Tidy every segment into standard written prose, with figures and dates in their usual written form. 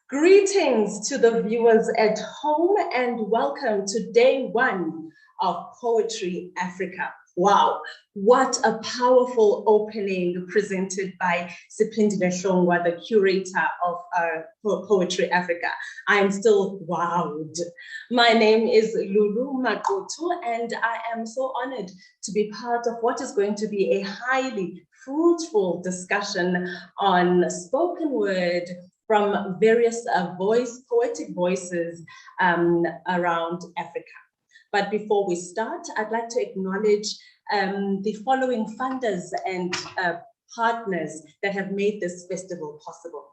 Greetings to the viewers at home and welcome to day one of Poetry Africa. Wow, what a powerful opening presented by Siphindile Shongwa, the curator of Poetry Africa. I am still wowed. My name is Maquthu and I am so honored to be part of what is going to be a highly fruitful discussion on spoken word from various poetic voices around Africa. But before we start, I'd like to acknowledge the following funders and partners that have made this festival possible.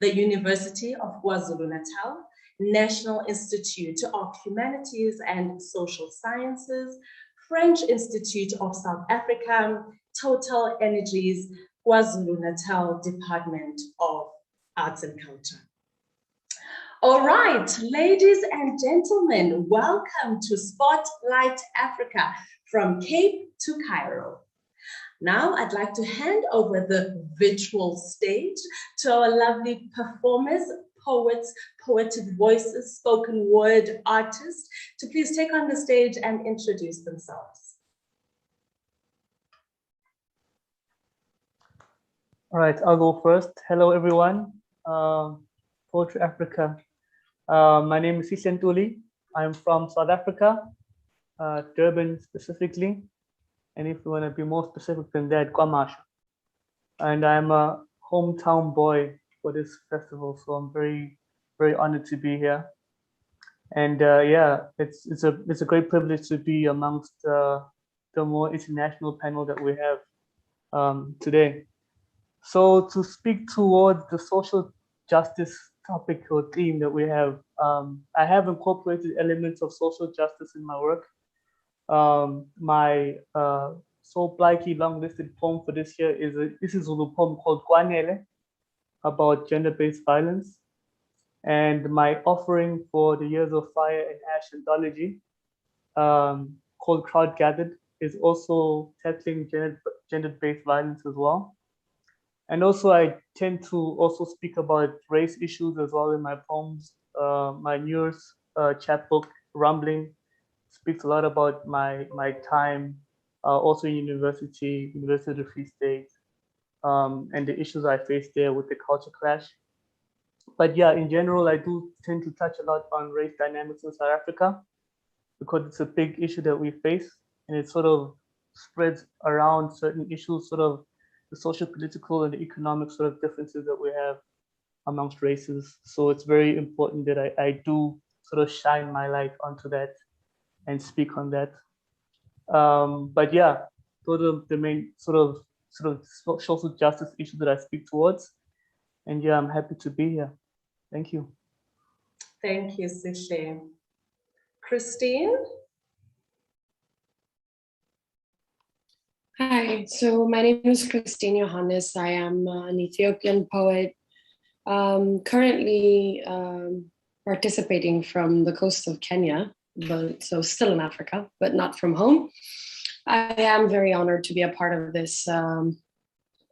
The University of KwaZulu-Natal, National Institute of Humanities and Social Sciences, French Institute of South Africa, Total Energies, KwaZulu-Natal Department of Arts and Culture. All right, ladies and gentlemen, welcome to Spotlight Africa from Cape to Cairo. Now I'd like to hand over the virtual stage to our lovely performers, poets, poetic voices, spoken word artists to please take on the stage and introduce themselves. All right, I'll go first. Hello, everyone. Poetry Africa. My name is Sihle Ntuli. I'm from South Africa, Durban specifically. And if you want to be more specific than that, KwaMasha. And I'm a hometown boy for this festival, so I'm very, very honored to be here. And yeah, it's a great privilege to be amongst the more international panel that we have today. So to speak towards the social justice topic or theme that we have, I have incorporated elements of social justice in my work. My so likely long-listed poem for this year is a Zulu poem called Kwanele, about gender-based violence. And my offering for the Years of Fire and Ash anthology, called Crowd Gathered, is also tackling gender-based violence as well. And also I tend to also speak about race issues as well in my poems. My newest chapbook, Rumbling, speaks a lot about my time also in University of the Free State, and the issues I faced there with the culture clash. But yeah, in general, I do tend to touch a lot on race dynamics in South Africa because it's a big issue that we face, and it sort of spreads around certain issues, sort of the social, political, and the economic sort of differences that we have amongst races. So it's very important that I do sort of shine my light onto that and speak on that. But yeah, those are the main sort of social justice issues that I speak towards. And yeah, I'm happy to be here. Thank you. Thank you, Sihle. Christine? Hi, so my name is Christine Johannes. I am an Ethiopian poet, currently participating from the coast of Kenya, but so still in Africa, but not from home. I am very honored to be a part of this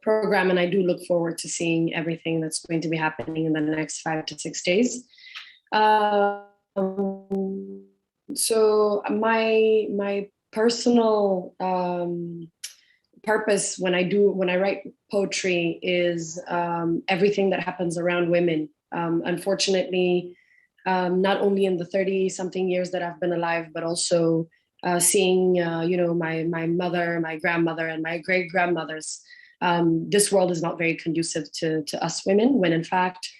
program, and I do look forward to seeing everything that's going to be happening in the next 5 to 6 days. So my personal purpose when I write poetry is everything that happens around women. Unfortunately, not only in the 30-something years that I've been alive, but also seeing my mother, my grandmother, and my great-grandmothers. This world is not very conducive to us women, when in fact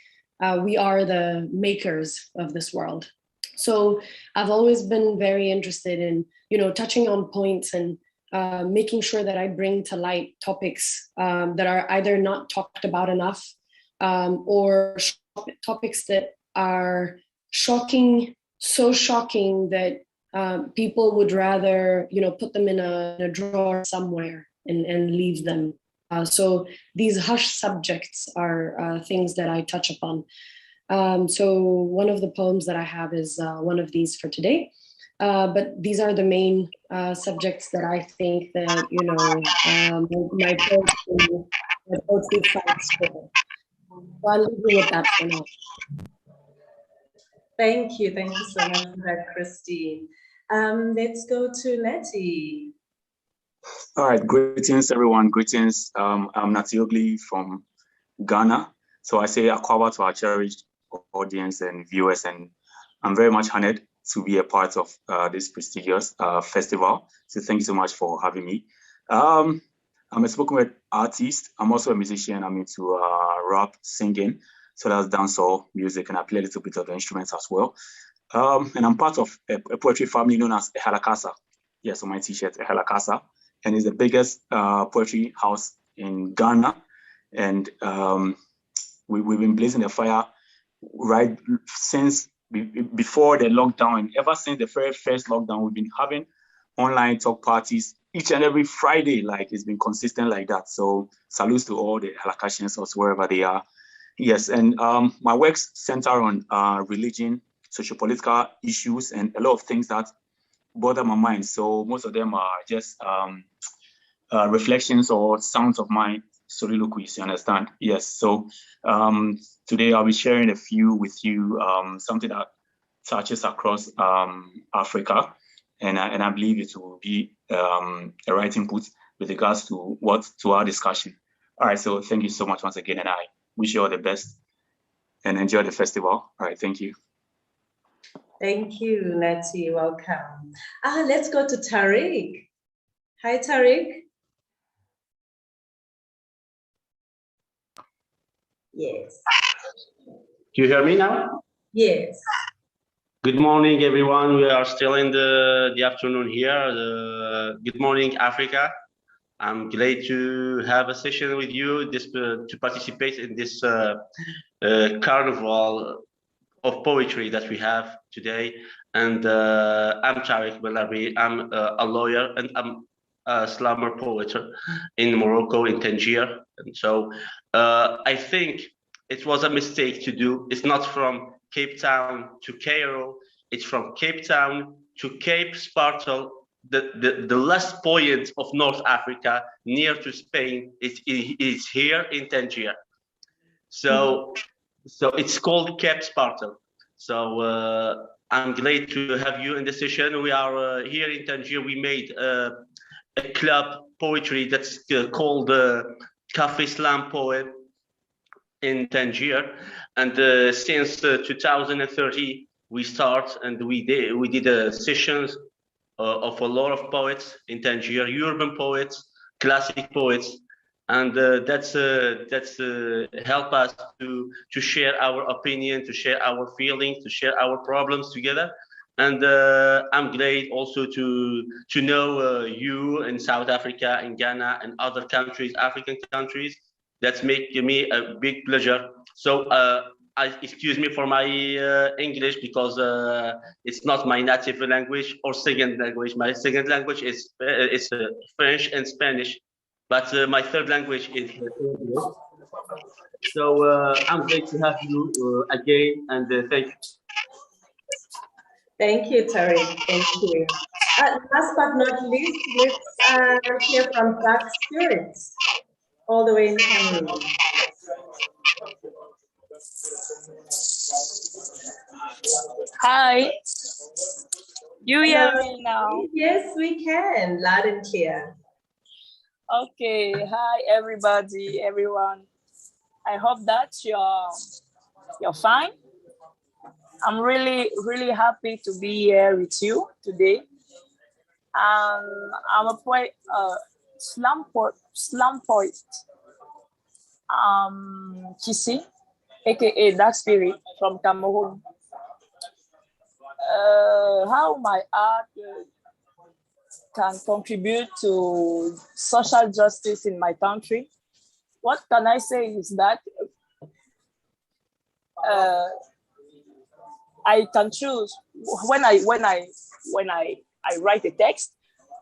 we are the makers of this world. So I've always been very interested in touching on points and making sure that I bring to light topics that are either not talked about enough, or topics that are shocking, so shocking that people would rather put them in a drawer somewhere and leave them. So these hush subjects are things that I touch upon. So one of the poems that I have is one of these for today. But these are the main subjects that I think that my poetry fights for. So I'll leave you with that for now. Thank you so much for that, Christine. Let's go to Natty. All right, greetings everyone, greetings. I'm Natty Ogli from Ghana. So I say akwaaba to our cherished audience and viewers, and I'm very much honored to be a part of this prestigious festival. So thank you so much for having me. I'm a spoken word artist. I'm also a musician. I'm into rap, singing. So that's dancehall music, and I play a little bit of the instruments as well. And I'm part of a poetry family known as Ehalakasa. Yes, on my t-shirt, Ehalakasa. And it's the biggest poetry house in Ghana. And we've been blazing the fire right since before the lockdown. And ever since the very first lockdown, we've been having online talk parties each and every Friday. Like, it's been consistent like that. So salutes to all the Halakashians or wherever they are. Yes, and my works center on religion, sociopolitical issues, and a lot of things that bother my mind. So most of them are just reflections or sounds of my soliloquies, you understand? Yes, so today I'll be sharing a few with you, something that touches across Africa, and I believe it will be a right input with regards to our discussion. All right, so thank you so much once again, and I wish you all the best and enjoy the festival. All right, thank you. Thank you, Natty. Welcome. Let's go to Tarik. Hi, Tarik. Yes. Do you hear me now? Yes. Good morning, everyone. We are still in the afternoon here. Good morning, Africa. I'm glad to have a session with you to participate in this carnival of poetry that we have today. And I'm Tarik Larbi. I'm a lawyer and I'm a slammer poet in Morocco, in Tangier. And so I think it was a mistake to do. It's not from Cape Town to Cairo. It's from Cape Town to Cape Spartel, the last point of North Africa, near to Spain. It's here in Tangier. So it's called Cape Spartel. So I'm glad to have you in the session. We are here in Tangier. We made a club poetry that's called Cafe Slam Poem in Tangier, and since 2030 we start and we did sessions of a lot of poets in Tangier, urban poets, classic poets, and that's help us to share our opinion, to share our feelings, to share our problems together. And I'm glad also to know you in South Africa, in Ghana, and other countries, African countries. That's making me a big pleasure. So excuse me for my English, because it's not my native language or second language. My second language is French and Spanish, but my third language is English. So I'm glad to have you again, and thank you. Thank you, Tarik. Thank you. Last but not least, let's hear from Dark Spirits, all the way in Cameroon. Hi. You hear me now? Yes, we can, loud and clear. Okay. Hi, everybody, everyone. I hope that you're fine. I'm really happy to be here with you today. I'm a poet, slam poet. Kissy, aka Dark Spirit from Cameroon. How my art can contribute to social justice in my country. What can I say is that I can choose when I write a text,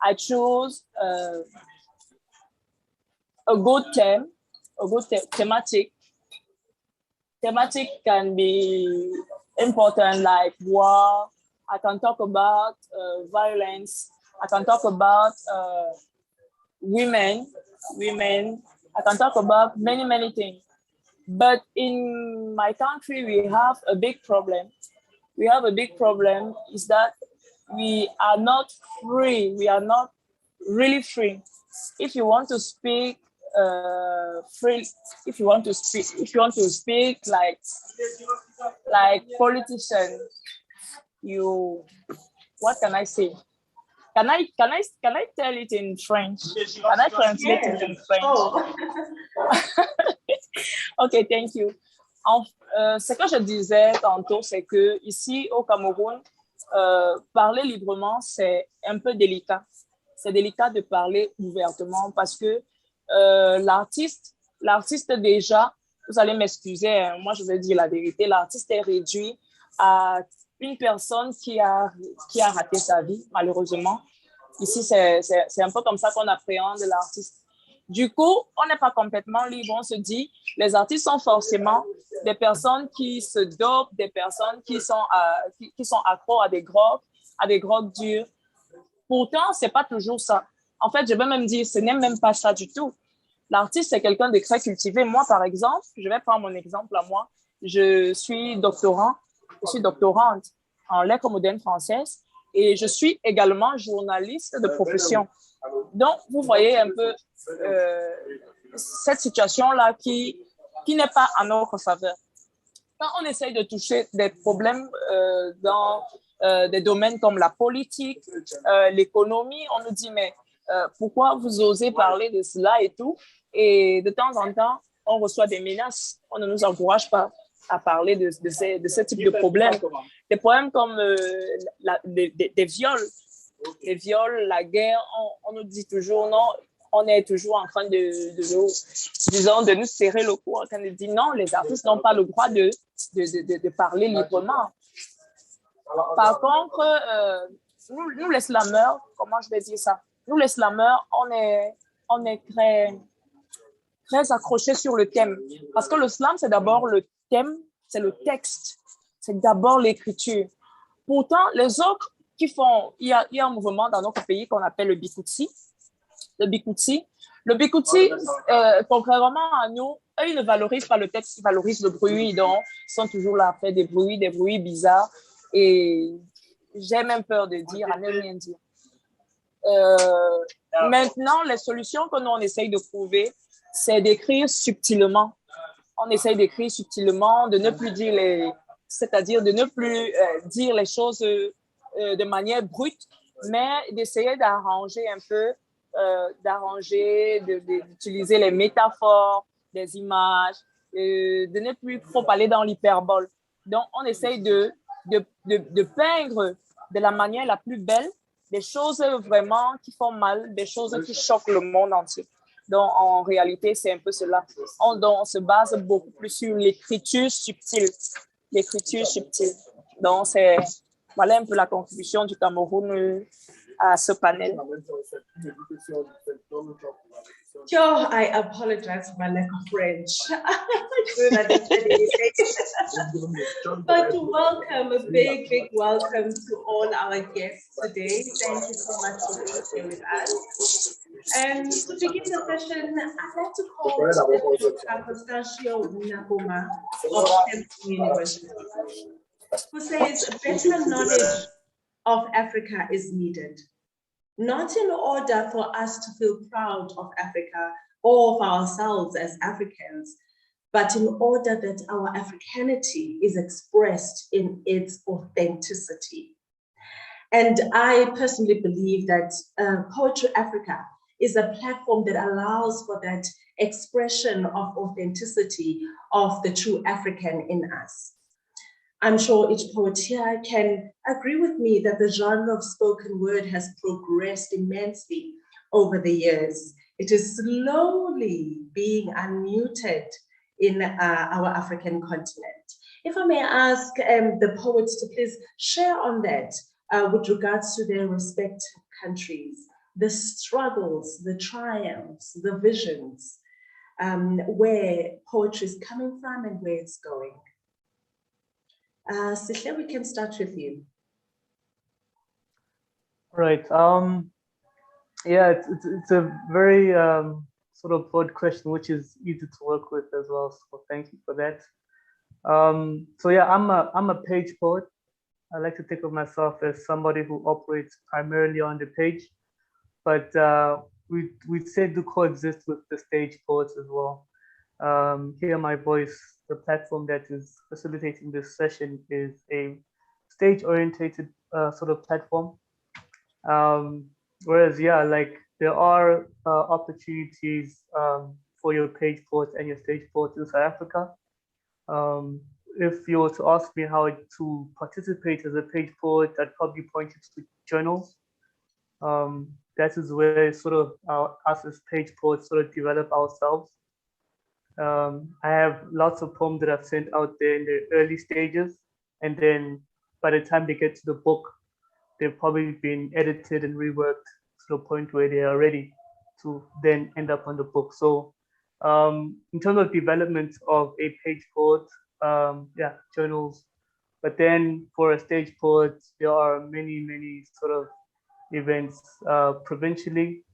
I choose a good theme, a good thematic. Thematic can be important, like war. I can talk about violence. I can talk about women. I can talk about many things. But in my country, we have a big problem. we have a big problem is that we are not free. We are not really free. If you want to speak free, if you want to speak like politician, you, what can I say? Can I tell it in French? Can I translate it in French? Oh. Ok, thank you. Ce que je disais tantôt, c'est que ici au Cameroun, parler librement, c'est un peu délicat. C'est délicat de parler ouvertement parce que l'artiste déjà, vous allez m'excuser, hein, moi je vais dire la vérité, l'artiste est réduit à une personne qui a raté sa vie, malheureusement. Ici, c'est un peu comme ça qu'on appréhende l'artiste. Du coup, on n'est pas complètement libre. On se dit, les artistes sont forcément des personnes qui se dopent, des personnes qui sont accros à des drogues dures. Pourtant, c'est pas toujours ça. En fait, je vais même dire, ce n'est même pas ça du tout. L'artiste, c'est quelqu'un de très cultivé. Moi, par exemple, je vais prendre mon exemple à moi. Je suis doctorante en lettres modernes françaises et je suis également journaliste de profession. Donc, vous voyez un peu cette situation-là qui n'est pas en notre faveur. Quand on essaye de toucher des problèmes dans des domaines comme la politique, l'économie, on nous dit, mais pourquoi vous osez parler de cela et tout? Et de temps en temps, on reçoit des menaces. On ne nous encourage pas à parler de ce type de problèmes. Des problèmes comme des viols. Les viols, la guerre, on nous dit toujours non, on est toujours en train de nous serrer le cou, en train de dire non, les artistes n'ont pas le droit de parler librement. Par contre, nous les slameurs, comment je vais dire ça? Nous les slameurs, on est très accrochés sur le thème. Parce que le slam, c'est d'abord le thème, c'est le texte, c'est d'abord l'écriture. Pourtant, les autres qui font, il y a un mouvement dans notre pays qu'on appelle le Bikutsi. Le Bikutsi, contrairement à nous, eux, ils ne valorisent pas le texte, ils valorisent le bruit. Donc, ils sont toujours là à faire des bruits bizarres. Et j'ai même peur de dire, à ne rien dire. Maintenant, les solutions que nous, on essaye de trouver, c'est d'écrire subtilement. On essaye d'écrire subtilement, de ne plus dire c'est-à-dire de ne plus dire les choses de manière brute, mais d'essayer d'arranger un peu, d'utiliser les métaphores, des images, de ne plus trop aller dans l'hyperbole. Donc, on essaye de peindre de la manière la plus belle des choses vraiment qui font mal, des choses qui choquent le monde entier. Donc, en réalité, c'est un peu cela. On se base beaucoup plus sur l'écriture subtile. L'écriture subtile. Donc, voilà un peu la contribution du Cameroun à ce panel. Yo, I apologize for my lack of French. But welcome, a big welcome to all our guests today. Thank you so much for being here with us. And to begin the session, I'd like to call Constantio Nakoma of Cameroon University, who says better knowledge of Africa is needed. Not in order for us to feel proud of Africa or of ourselves as Africans, but in order that our Africanity is expressed in its authenticity. And I personally believe that Poetry Africa is a platform that allows for that expression of authenticity of the true African in us. I'm sure each poet here can agree with me that the genre of spoken word has progressed immensely over the years. It is slowly being unmuted in our African continent. If I may ask the poets to please share on that with regards to their respective countries, the struggles, the triumphs, the visions, where poetry is coming from and where it's going. Sihle, we can start with you. Right. Yeah, it's a very sort of broad question, which is easy to work with as well. So thank you for that. So yeah, I'm a page poet. I like to think of myself as somebody who operates primarily on the page, but we say to coexist with the stage poets as well. Hear My Voice, the platform that is facilitating this session, is a stage-orientated sort of platform. Whereas, yeah, like there are opportunities for your page poets and your stage poets in South Africa. If you were to ask me how to participate as a page poet, I'd probably point you to journals. That is where sort of us as page poets sort of develop ourselves. I have lots of poems that I've sent out there in the early stages, and then by the time they get to the book, they've probably been edited and reworked to the point where they are ready to then end up on the book. So in terms of development of a page poet, yeah, journals. But then for a stage poet, there are many sort of events provincially.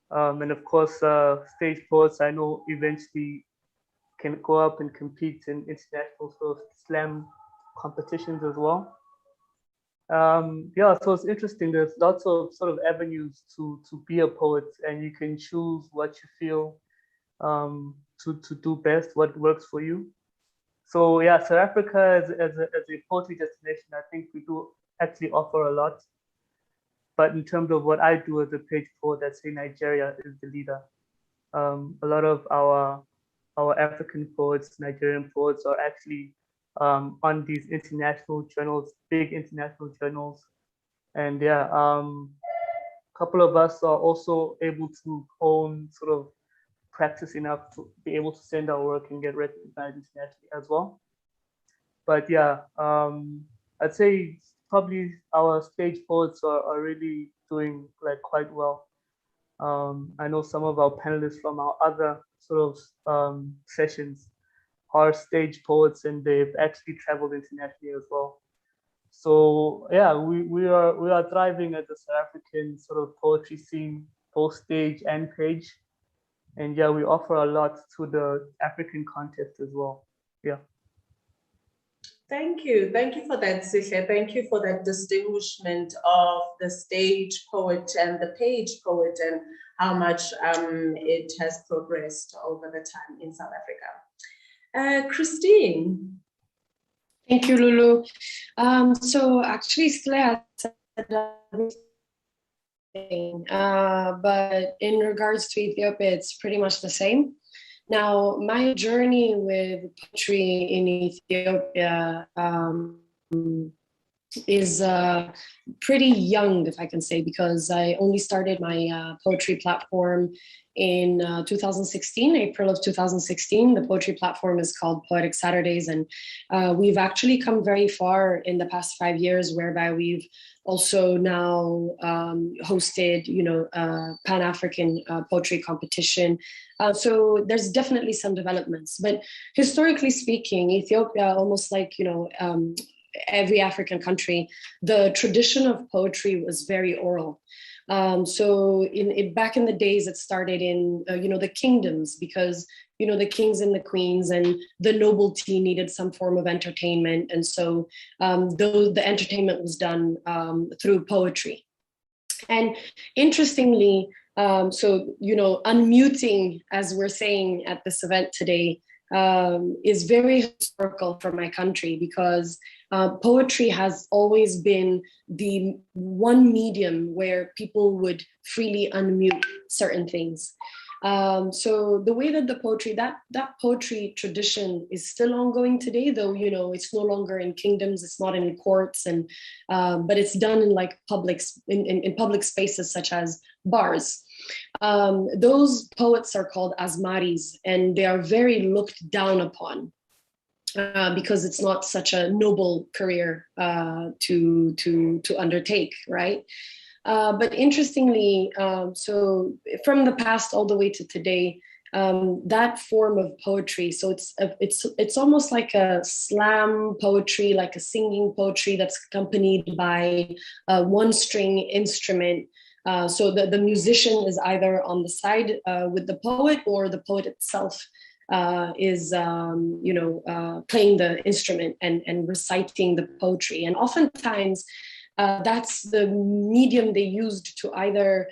And of course, stage poets, I know eventually can go up and compete in international sort of slam competitions as well. Yeah, so it's interesting. There's lots of sort of avenues to be a poet, and you can choose what you feel to do best, what works for you. So yeah, South Africa as a poetry destination, I think we do actually offer a lot. But in terms of what I do as a page poet, I'd say Nigeria is the leader. A lot of our African poets, Nigerian poets, are actually on these international journals, big international journals. And yeah, a couple of us are also able to own sort of practice enough to be able to send our work and get recognized internationally as well. But yeah, I'd say probably our stage poets are really doing like quite well. I know some of our panelists from our other sort of sessions are stage poets, and they've actually traveled internationally as well. So yeah, we are thriving at the South African sort of poetry scene, both stage and page. And yeah, we offer a lot to the African context as well. Yeah. Thank you for that, Sihle. Thank you for that distinguishment of the stage poet and the page poet, and how much it has progressed over the time in South Africa. Christine. Thank you, Lulu. So actually, Sihle said everything, but in regards to Ethiopia, it's pretty much the same. Now, my journey with poetry in Ethiopia is pretty young, if I can say, because I only started my poetry platform in 2016, April of 2016. The poetry platform is called Poetic Saturdays, and we've actually come very far in the past 5 years, whereby we've also now hosted, Pan-African poetry competition. So there's definitely some developments, but historically speaking, Ethiopia, almost like, every African country, the tradition of poetry was very oral. So back in the days, it started in, the kingdoms, because, the kings and the queens and the nobility needed some form of entertainment. And so the entertainment was done through poetry. And interestingly, unmuting, as we're saying at this event today, is very historical for my country, because poetry has always been the one medium where people would freely unmute certain things. So the way that the poetry, that poetry tradition is still ongoing today, though, it's no longer in kingdoms, it's not in courts, and but it's done in like in public spaces such as bars. Those poets are called asmaris, and they are very looked down upon. Because it's not such a noble career to undertake, right? But interestingly, so from the past all the way to today, that form of poetry, so it's almost like a slam poetry, like a singing poetry that's accompanied by a one-string instrument. So the musician is either on the side with the poet, or the poet itself is playing the instrument and reciting the poetry. And oftentimes that's the medium they used to either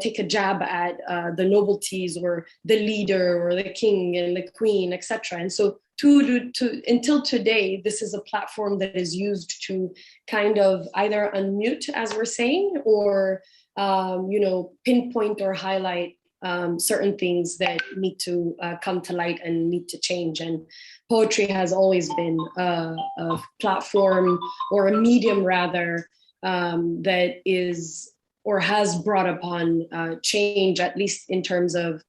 take a jab at the nobilities or the leader or the king and the queen, etc. And so until today, this is a platform that is used to kind of either unmute, as we're saying, or pinpoint or highlight certain things that need to come to light and need to change. And poetry has always been a platform, or a medium rather, that is or has brought upon change, at least in terms of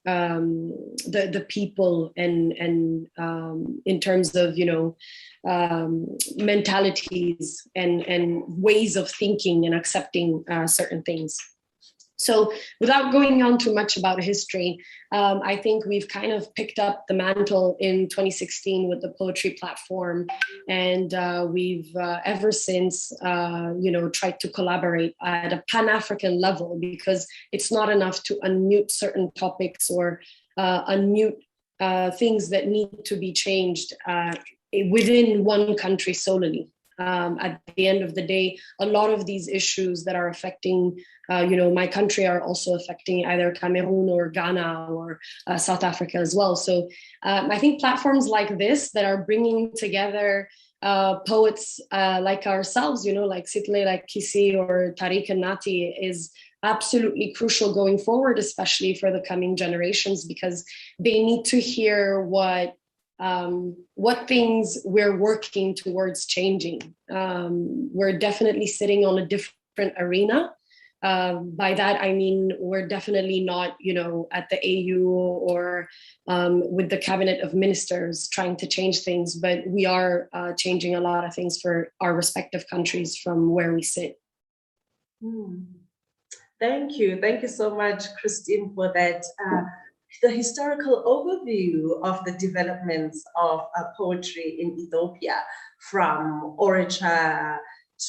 the people and in terms of mentalities and ways of thinking and accepting certain things. So without going on too much about history, I think we've kind of picked up the mantle in 2016 with the poetry platform, and we've ever since tried to collaborate at a Pan-African level, because it's not enough to unmute certain topics or unmute things that need to be changed within one country solely. At the end of the day, a lot of these issues that are affecting, my country are also affecting either Cameroon or Ghana or South Africa as well. So I think platforms like this that are bringing together poets like ourselves, like Sihle, like Kissy, or Tarik and Natty, is absolutely crucial going forward, especially for the coming generations, because they need to hear what things we're working towards changing. We're definitely sitting on a different arena. By that, I mean, we're definitely not, at the AU or with the cabinet of ministers trying to change things, but we are changing a lot of things for our respective countries from where we sit. Thank you. Thank you so much, Christine, for that. The historical overview of the developments of poetry in Ethiopia, from orature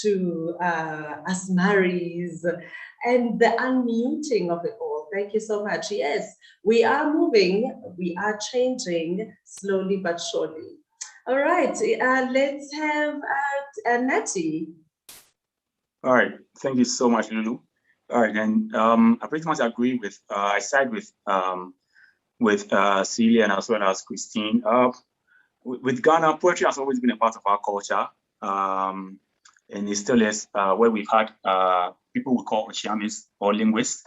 to asmaris, and the unmuting of it all. Thank you so much. Yes, we are moving, we are changing slowly but surely. All right, let's have Natty. All right, thank you so much, Lulu. All right, and I pretty much agree with, I side with Sihle and as well as Christine. With Ghana, poetry has always been a part of our culture, and it still is, where we've had people we call Johannes or linguists,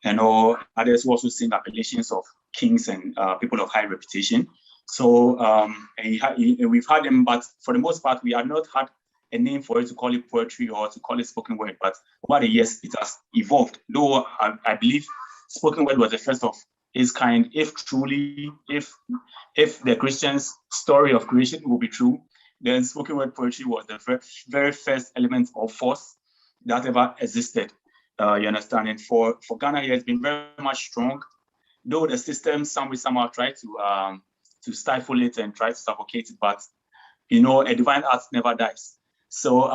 and or others who also sing appellations of kings and people of high reputation. So we've had them, but for the most part, we have not had a name for it to call it poetry or to call it spoken word. But over the years, it has evolved. Though I believe spoken word was the first of its kind. If the Christian's story of creation will be true, then spoken word poetry was the very first element of force that ever existed. You understand? And for Ghana, it has been very much strong. Though the system somehow tried to stifle it and try to suffocate it, but a divine art never dies. So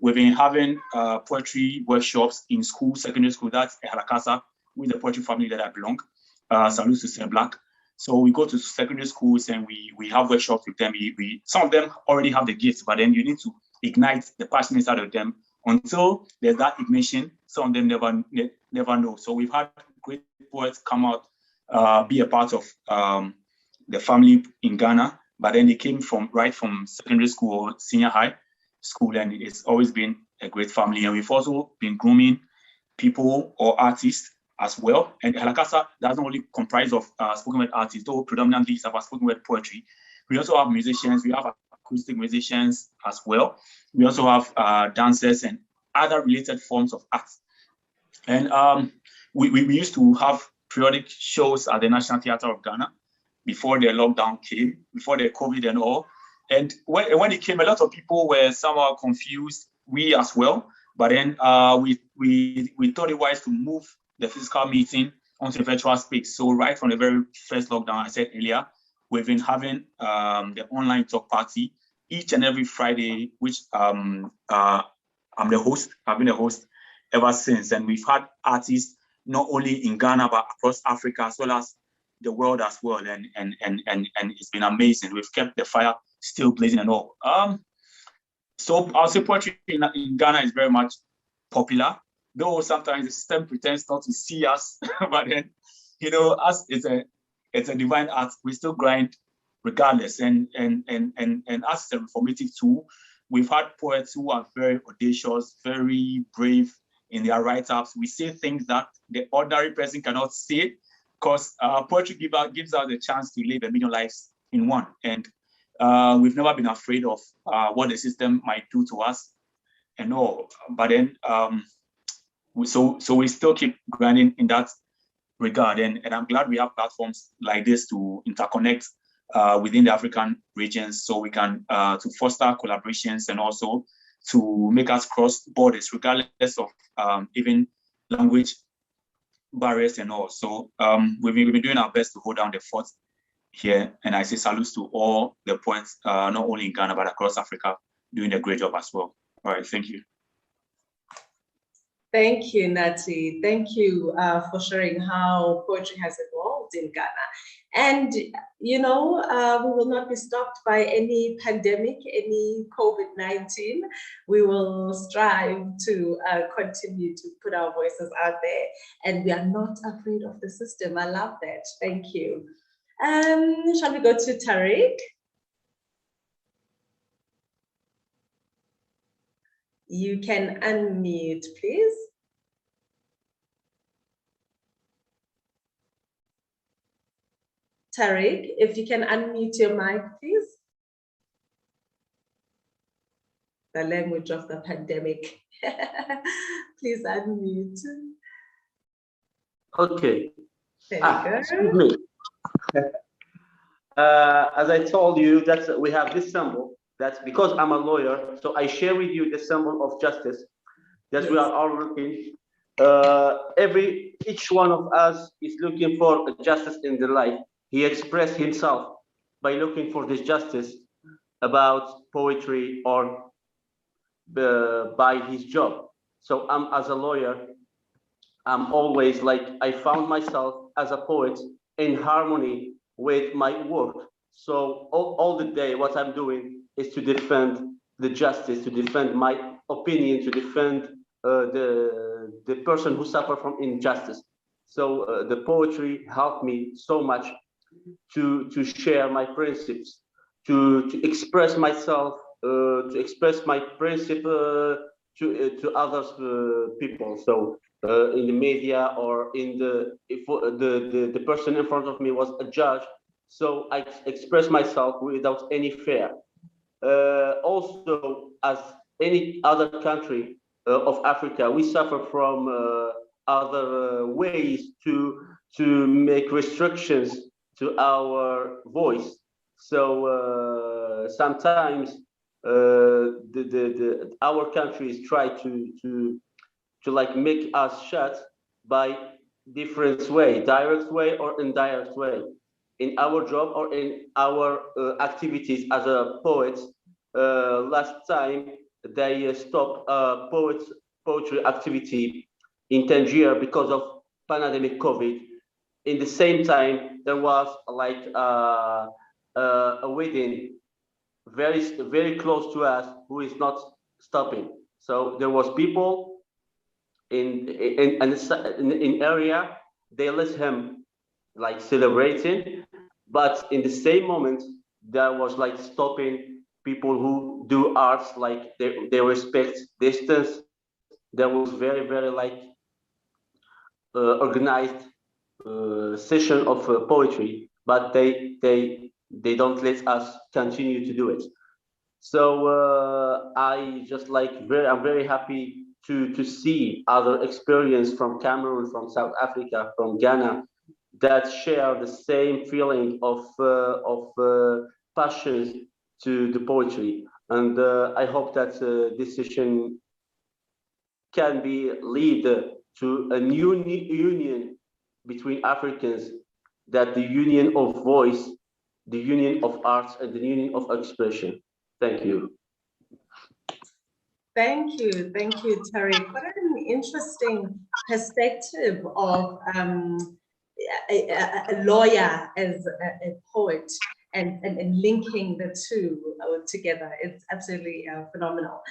we've been having poetry workshops in school, secondary school. That's Halakasa, with the poetry family that I belong. Salute to Saint Black. So we go to secondary schools and we have workshops with them. Some of them already have the gifts, but then you need to ignite the passion inside of them. Until there's that ignition, some of them never know. So we've had great poets come out, be a part of the family in Ghana, but then they came right from secondary school or senior high school, and it's always been a great family. And we've also been grooming people or artists as well. And Halakasa doesn't only comprise of spoken word artists, though predominantly it's about spoken word poetry. We also have musicians, we have acoustic musicians as well. We also have dancers and other related forms of art. And we used to have periodic shows at the National Theatre of Ghana before the lockdown came, before the COVID and all. And when it came, a lot of people were somehow confused, we as well. But then we thought it wise to move the physical meeting onto the virtual space. So right from the very first lockdown, I said earlier, we've been having the online talk party each and every Friday, which I'm the host. I've been the host ever since. And we've had artists not only in Ghana, but across Africa, as well as the world as well, and it's been amazing. We've kept the fire still blazing and all. So I'll say poetry in Ghana is very much popular, though sometimes the system pretends not to see us, but then, you know, us it's a divine art. We still grind regardless, and as a reformative tool, we've had poets who are very audacious, very brave in their write-ups. We say things that the ordinary person cannot say, because poetry gives us the chance to live a million lives in one. And we've never been afraid of what the system might do to us and all. But then, so we still keep grinding in that regard. And I'm glad we have platforms like this to interconnect within the African regions, so we can to foster collaborations and also to make us cross borders, regardless of even language barriers and all. So we've been doing our best to hold down the fort here, and I say salutes to all the poets, not only in Ghana but across Africa, doing a great job as well. All right, thank you. Thank you, Natty. Thank you for sharing how poetry has evolved in Ghana. And, you know, we will not be stopped by any pandemic, any COVID-19. We will strive to continue to put our voices out there, and we are not afraid of the system. I love that. Thank you. Shall we go to Tarik? You can unmute, please. Tarik, if you can unmute your mic, please. The language of the pandemic. Please unmute. Okay. There you go. Excuse me. As I told you, that we have this symbol. That's because I'm a lawyer, so I share with you the symbol of justice that yes. We are all looking. Each one of us is looking for justice in their life. He expressed himself by looking for this justice about poetry or by his job. So as a lawyer, I'm always like, I found myself as a poet in harmony with my work. So all the day, what I'm doing is to defend the justice, to defend my opinion, to defend the person who suffer from injustice. So the poetry helped me so much to share my principles, to express myself, to express my principle to others people. So in the media or in if the person in front of me was a judge, so I express myself without any fear. Also, as any other country of Africa, we suffer from other ways to make restrictions to our voice. So sometimes our countries try to like make us shut by different way, direct way or indirect way. In our job or in our activities as a poet, last time they stopped poetry activity in Tangier because of pandemic COVID. In the same time, there was like a wedding very close to us who is not stopping. So there was people in area, they let him like celebrating, but in the same moment there was like stopping people who do arts, like they respect distance. There was very like organized session of poetry, but they don't let us continue to do it. So I just like I'm very happy to see other experience from Cameroon, from South Africa, from Ghana, that share the same feeling of passion to the poetry. And I hope that this session can be lead to a new union between Africans, that the union of voice, the union of arts, and the union of expression. Thank you. Thank you, Tarik. What an interesting perspective of a lawyer as a poet and linking the two together. It's absolutely phenomenal.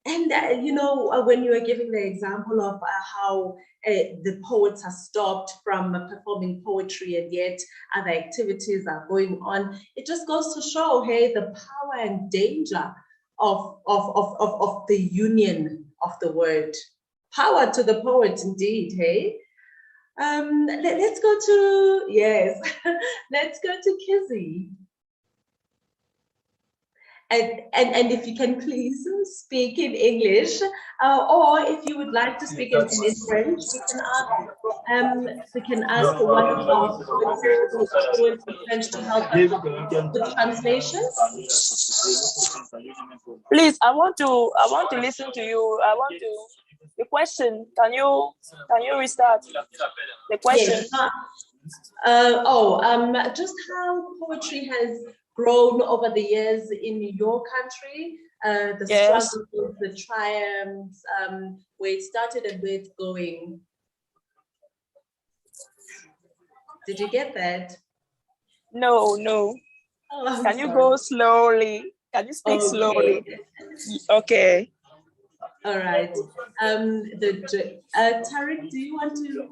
And, you know, when you were giving the example of how the poets are stopped from performing poetry and yet other activities are going on, it just goes to show, hey, the power and danger of the union of the word. Power to the poet, indeed, hey? Let's go to, yes, let's go to Kissy. And if you can please speak in English, or if you would like to speak in French, we can ask one of our fluent in French to help us with translation. Please, I want to listen to you. The question. Can you restart the question? Yes. Just how poetry has grown over the years in your country, the struggles, the triumphs, where it started and where it's going. Did you get that? No. Oh, can you go slowly? Can you speak slowly? Okay. All right. Tarik, do you want to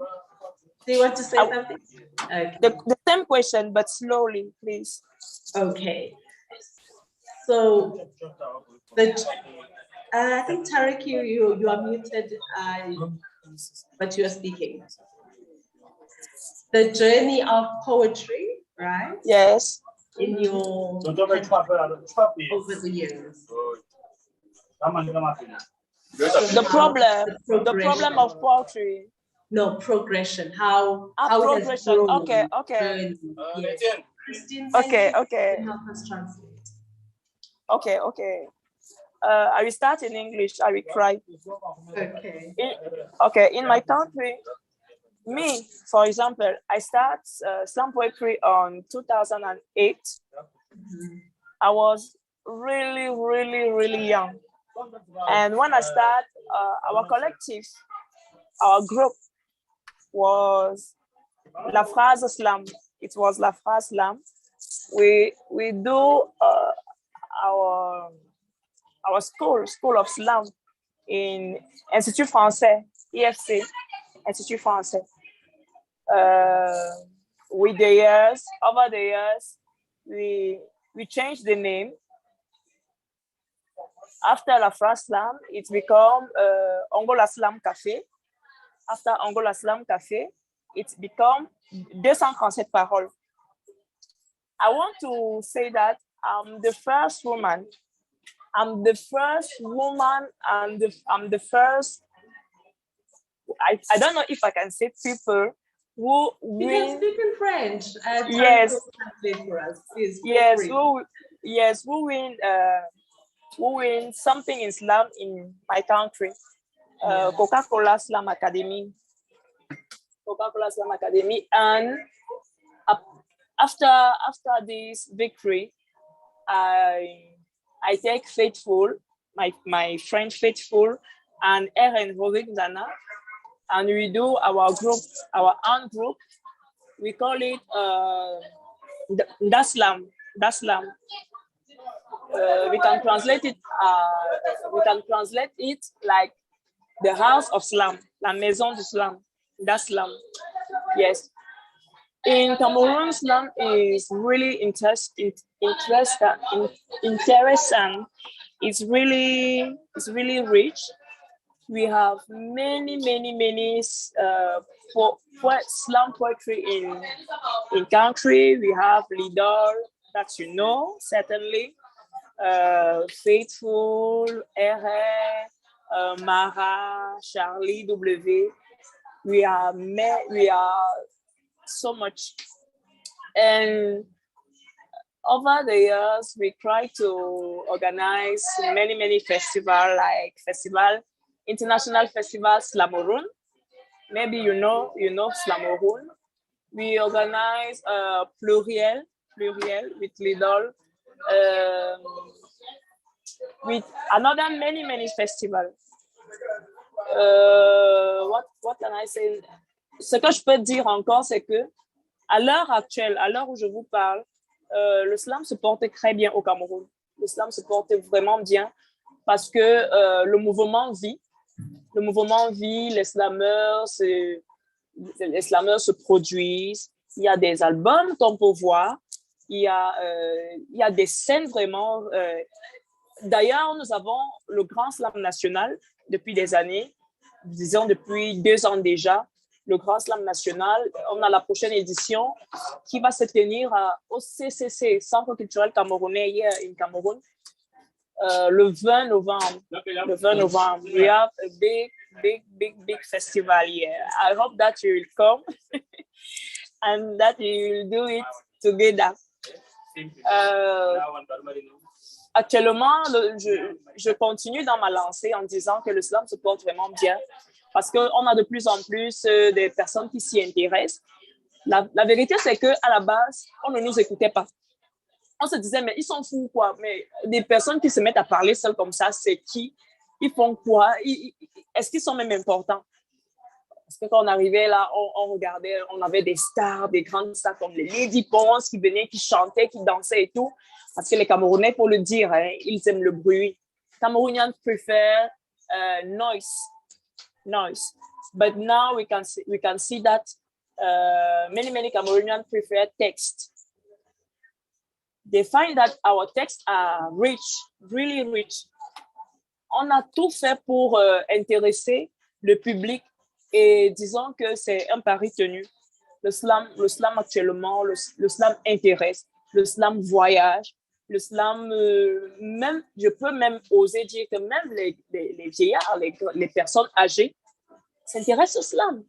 say something? Okay. The same question, but slowly, please. Okay. So, I think Tarik, you are muted, but you are speaking. The journey of poetry, right? Yes. In your over the years. The problem of poetry. No, progression. How progression. It has grown. Okay. Yes. Christine, okay. Help us translate. Okay. I will start in English. I will try. Okay. In my country, me, for example, I start slam poetry on 2008. Mm-hmm. I was really young. And when I start, our collective, our group was La Phrase Slam. It was La Phrase Slam. We do our school of slam in Institut Français, IFC, Institut Français. Over the years, we changed the name. After La Phrase Slam, it's become Angola Slam Café. After Angola Slam Café, it's become 237 paroles. I want to say that I'm the first woman. I'm the first. I don't know if I can say people who win. You can speak in French. Yes. Translate for us, please. Yes. Who win something in slam in my country? Coca-Cola Slam Academy. And after this victory, I take Faithful, my friend Faithful, and Erin Rovigdana, and we do our group, our own group. We call it Daslam. We can translate it like the house of slam, la maison du slam, Daslam. Yes. In Cameroon, slam is really interesting. It's really rich. We have many slam poetry in country. We have Lidor, that you know, certainly. Faithful, R, Mara, Charlie, W. We are so much. And over the years, we try to organize many festivals, like International Festival Slamourun. Maybe you know Slamourun. We organize Pluriel with Lidl, with another many festivals. What can I say? ce que je peux dire encore, c'est que à l'heure actuelle, à l'heure où je vous parle, le slam se porte très bien au Cameroun. Le slam se porte vraiment bien parce que le mouvement vit. Le mouvement vit, les slameurs se produisent. Il y a des albums qu'on peut voir. Il y a des scènes vraiment. D'ailleurs, nous avons le grand slam national depuis des années, disons depuis 2 ans déjà. Le grand slam national, on a la prochaine édition qui va se tenir au CCC, Centre culturel camerounais, hier in Cameroun, le 20 novembre. Le 20 novembre. We have a big festival here. I hope that you will come and that you will do it together. Actuellement, je continue dans ma lancée en disant que le slam se porte vraiment bien parce qu'on a de plus en plus des personnes qui s'y intéressent. La vérité, c'est qu'à la base, on ne nous écoutait pas. On se disait, mais ils sont fous, quoi. Mais des personnes qui se mettent à parler seules comme ça, c'est qui? Ils font quoi? Est-ce qu'ils sont même importants? Parce que quand on arrivait là, on regardait, on avait des stars, des grandes stars comme les Lady Ponce qui venaient, qui chantaient, qui dansaient et tout. Parce que les Camerounais, pour le dire, hein, ils aiment le bruit. Cameroonians prefer noise. But now we can see that many Cameroonians prefer text. They find that our texts are rich, really rich. On a tout fait pour intéresser le public et disons que c'est un pari tenu. Le slam actuellement, le slam intéresse, le slam voyage, le slam, même, je peux même oser dire que même les vieillards, les personnes âgées s'intéressent au slam.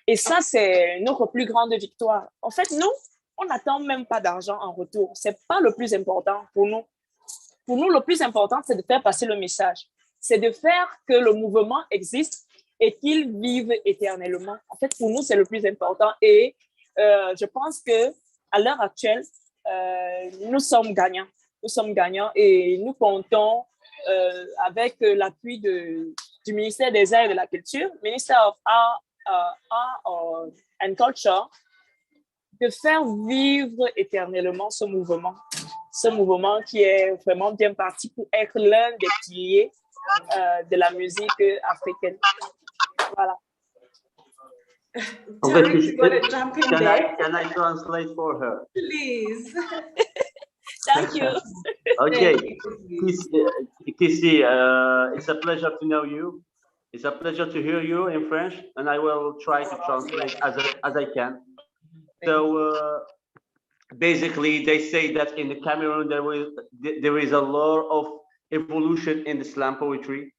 Et ça, c'est notre plus grande victoire. En fait, nous, on n'attend même pas d'argent en retour. C'est pas le plus important pour nous. Pour nous, le plus important, c'est de faire passer le message. C'est de faire que le mouvement existe et qu'il vive éternellement. En fait, pour nous, c'est le plus important. Et je pense que à l'heure actuelle, nous sommes gagnants. Nous sommes gagnants et nous comptons avec l'appui du ministère des Arts et de la Culture, Minister of Art and Culture, de faire vivre éternellement ce mouvement qui est vraiment bien parti pour être l'un des piliers de la musique africaine. Voilà. Tarik, you want to jump in there? Can I translate for her? Please. Thank you. Okay, Kissy, it's a pleasure to know you. It's a pleasure to hear you in French, and I will try to translate as I can. So basically, they say that in the Cameroon there is a lot of evolution in the slam poetry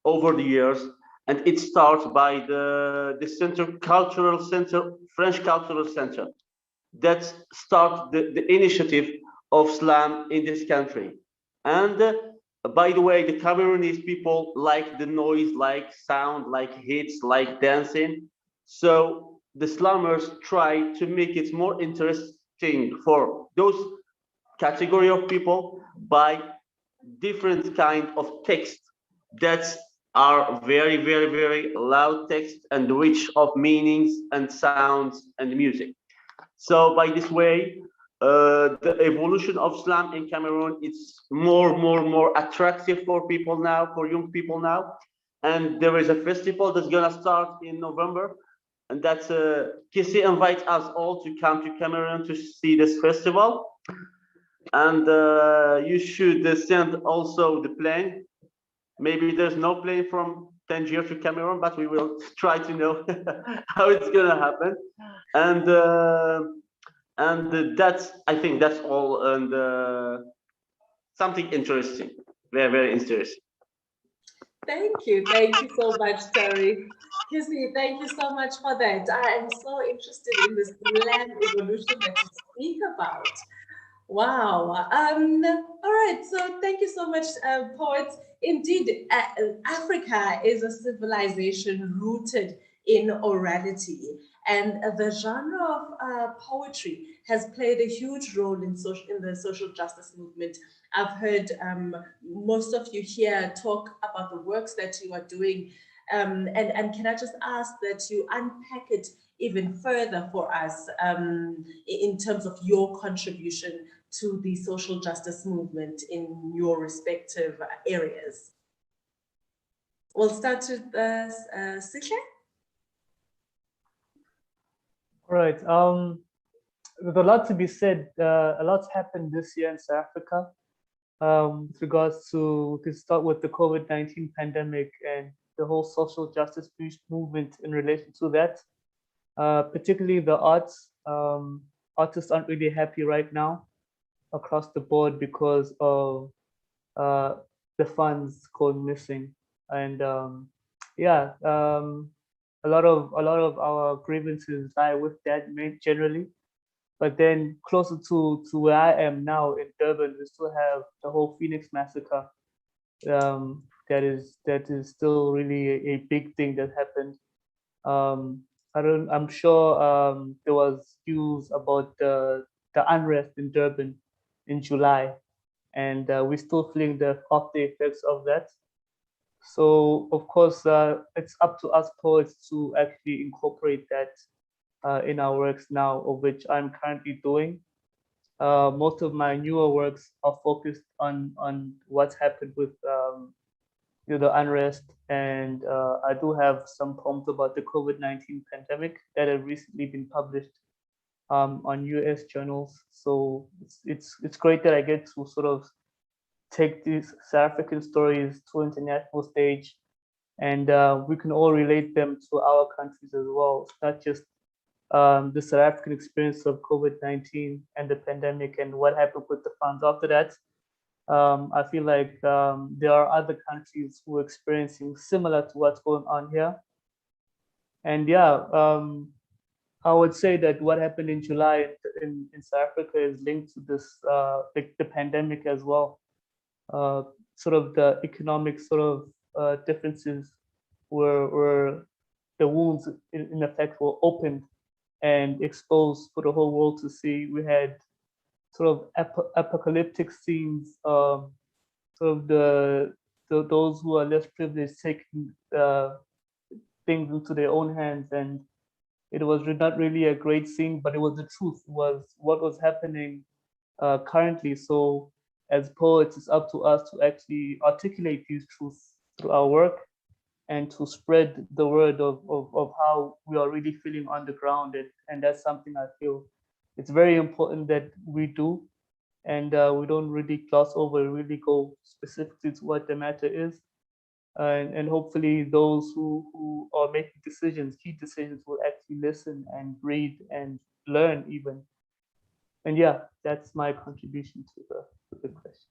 over the years, and it starts by the French Cultural Center that starts the initiative of slam in this country. And by the way, the Cameroonese people like the noise, like sound, like hits, like dancing. So the slammers try to make it more interesting for those category of people by different kind of text that are very, very, very loud text and rich of meanings and sounds and music. So by this way, the evolution of slam in Cameroon, it's more attractive for people now, for young people now. And there is a festival that's gonna start in November, and that's Kissy invites us all to come to Cameroon to see this festival. And you should send also the plane. Maybe there's no plane from Tangier to Cameroon, but we will try to know how it's gonna happen. And that's, I think that's all, and something interesting, very, very interesting. Thank you so much, Tarik. Kissy, thank you so much for that. I am so interested in this land evolution that you speak about. Wow. All right. So thank you so much, poets. Indeed, Africa is a civilization rooted in orality, and the genre of poetry has played a huge role in the social justice movement. I've heard most of you here talk about the works that you are doing, and can I just ask that you unpack it even further for us in terms of your contribution to the social justice movement in your respective areas? We'll start with Sihle. All right. There's a lot to be said. A lot's happened this year in South Africa with regards to, we could start with the COVID-19 pandemic and the whole social justice movement in relation to that. Particularly the arts. Artists aren't really happy right now across the board because of the funds going missing. And yeah, a lot of our grievances lie with that generally. But then closer to where I am now in Durban, we still have the whole Phoenix massacre. That is still really a big thing that happened. I'm sure there was news about the unrest in Durban in July, and we're still feeling the after effects of that. So of course, it's up to us poets to actually incorporate that in our works now, of which I'm currently doing. Most of my newer works are focused on what's happened with the unrest, and I do have some poems about the COVID-19 pandemic that have recently been published on US journals. So it's great that I get to sort of take these South African stories to international stage, and we can all relate them to our countries as well. It's not just the South African experience of COVID-19 and the pandemic and what happened with the funds after that. I feel like there are other countries who are experiencing similar to what's going on here. And yeah, I would say that what happened in July in South Africa is linked to this, the pandemic as well. Sort of the economic sort of differences were the wounds in effect were opened and exposed for the whole world to see. We had sort of apocalyptic scenes, sort of those who are less privileged taking things into their own hands, and it was not really a great scene, but it was the truth. It was what was happening currently. So as poets, it's up to us to actually articulate these truths through our work and to spread the word of how we are really feeling on the ground. And that's something I feel it's very important that we do. And we don't really gloss over, really go specifically to what the matter is. And hopefully those who are making decisions, key decisions, will actually listen and read and learn even. And yeah, that's my contribution to the question.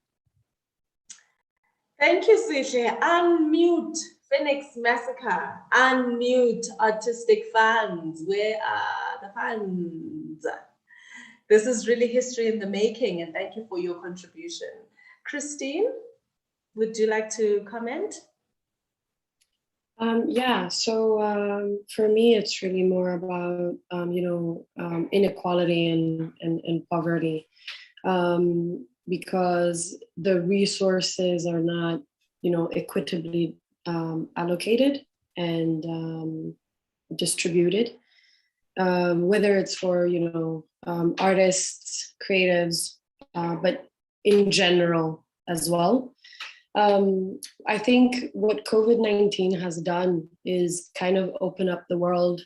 Thank you, Sihle. Unmute Phoenix Massacre. Unmute artistic fans. Where are the fans? This is really history in the making, and thank you for your contribution. Christine, would you like to comment? Yeah, so for me, it's really more about, inequality and poverty, because the resources are not, equitably allocated and distributed, whether it's for, artists, creatives, but in general as well. I think what COVID-19 has done is kind of open up the world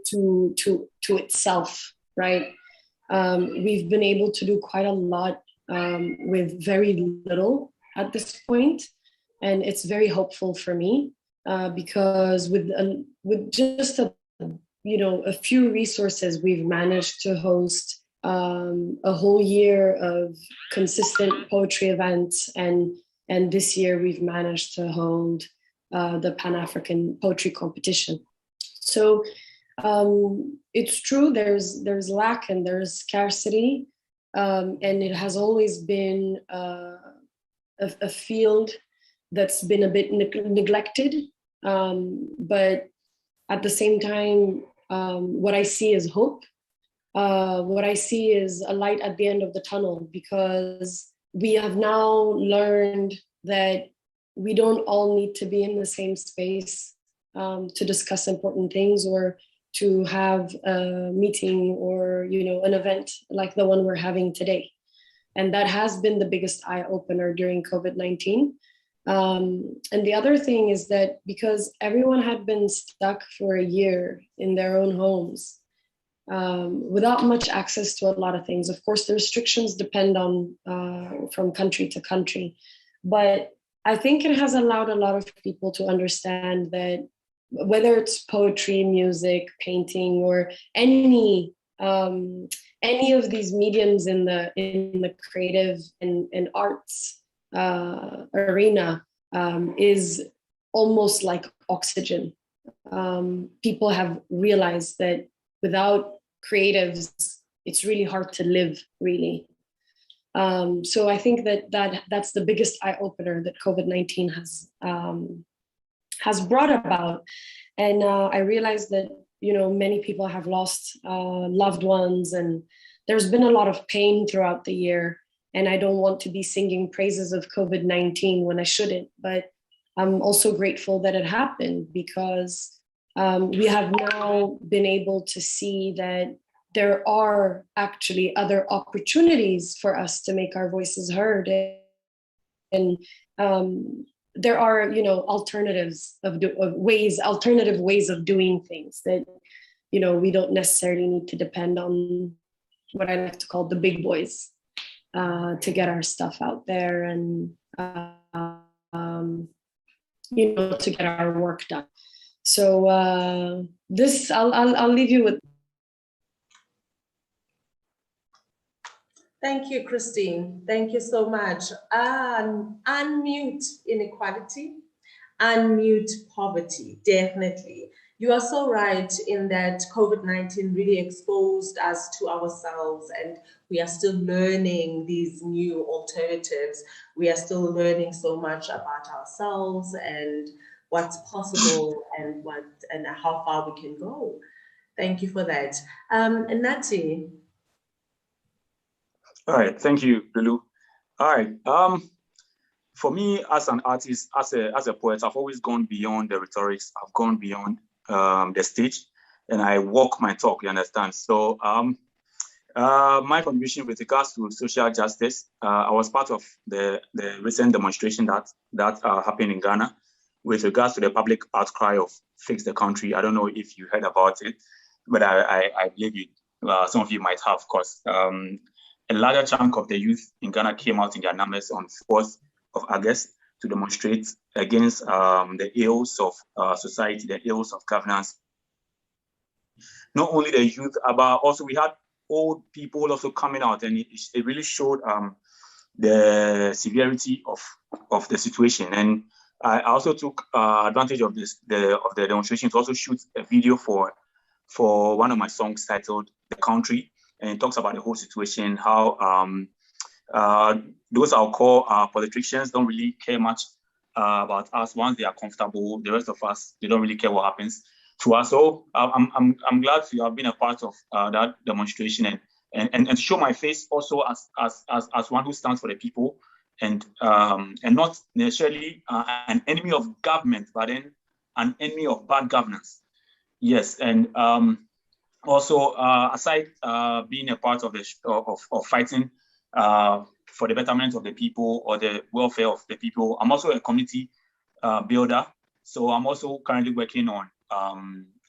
to itself, right? We've been able to do quite a lot with very little at this point, and it's very hopeful for me because with just a few resources, we've managed to host a whole year of consistent poetry events, and this year we've managed to hold the Pan-African Poetry Competition. So it's true, there's lack and there's scarcity, and it has always been a field that's been a bit neglected, but at the same time, what I see is hope. What I see is a light at the end of the tunnel, because we have now learned that we don't all need to be in the same space to discuss important things or to have a meeting or, you know, an event like the one we're having today. And that has been the biggest eye opener during COVID-19. And the other thing is that because everyone had been stuck for a year in their own homes, without much access to a lot of things. Of course, the restrictions depend on from country to country, but I think it has allowed a lot of people to understand that whether it's poetry, music, painting, or any of these mediums in the creative and arts arena is almost like oxygen. People have realized that without creatives, it's really hard to live, really. So I think that's the biggest eye opener that COVID-19 has brought about. And I realized that, you know, many people have lost loved ones, and there's been a lot of pain throughout the year. And I don't want to be singing praises of COVID-19 when I shouldn't, but I'm also grateful that it happened, because we have now been able to see that there are actually other opportunities for us to make our voices heard. And there are, you know, alternative ways of doing things that, you know, we don't necessarily need to depend on what I like to call the big boys to get our stuff out there and, you know, to get our work done. So this, I'll leave you with. Thank you, Christine. Thank you so much. Unmute inequality, unmute poverty, definitely. You are so right in that COVID-19 really exposed us to ourselves, and we are still learning these new alternatives. We are still learning so much about ourselves and what's possible and how far we can go. Thank you for that. And Natty. All right, thank you, Lulu. All right, for me as an artist, as a poet, I've always gone beyond the rhetorics. I've gone beyond the stage, and I walk my talk. You understand? So, my contribution with regards to social justice, I was part of the recent demonstration that happened in Ghana with regards to the public outcry of "Fix the Country." I don't know if you heard about it, but I believe you. Some of you might have, of course. A larger chunk of the youth in Ghana came out in their numbers on 4th of August to demonstrate against the ills of society, the ills of governance. Not only the youth, but also we had old people also coming out, and it really showed the severity of the situation. And I also took advantage of the demonstration to also shoot a video for one of my songs titled "The Country." And it talks about the whole situation, how those I'll call politicians don't really care much about us. Once they are comfortable, the rest of us, they don't really care what happens to us. So I'm glad to have been a part of that demonstration and show my face also as one who stands for the people and not necessarily an enemy of government, but then an enemy of bad governance. Yes, and also, aside being a part of fighting for the betterment of the people or the welfare of the people, I'm also a community builder. So I'm also currently working on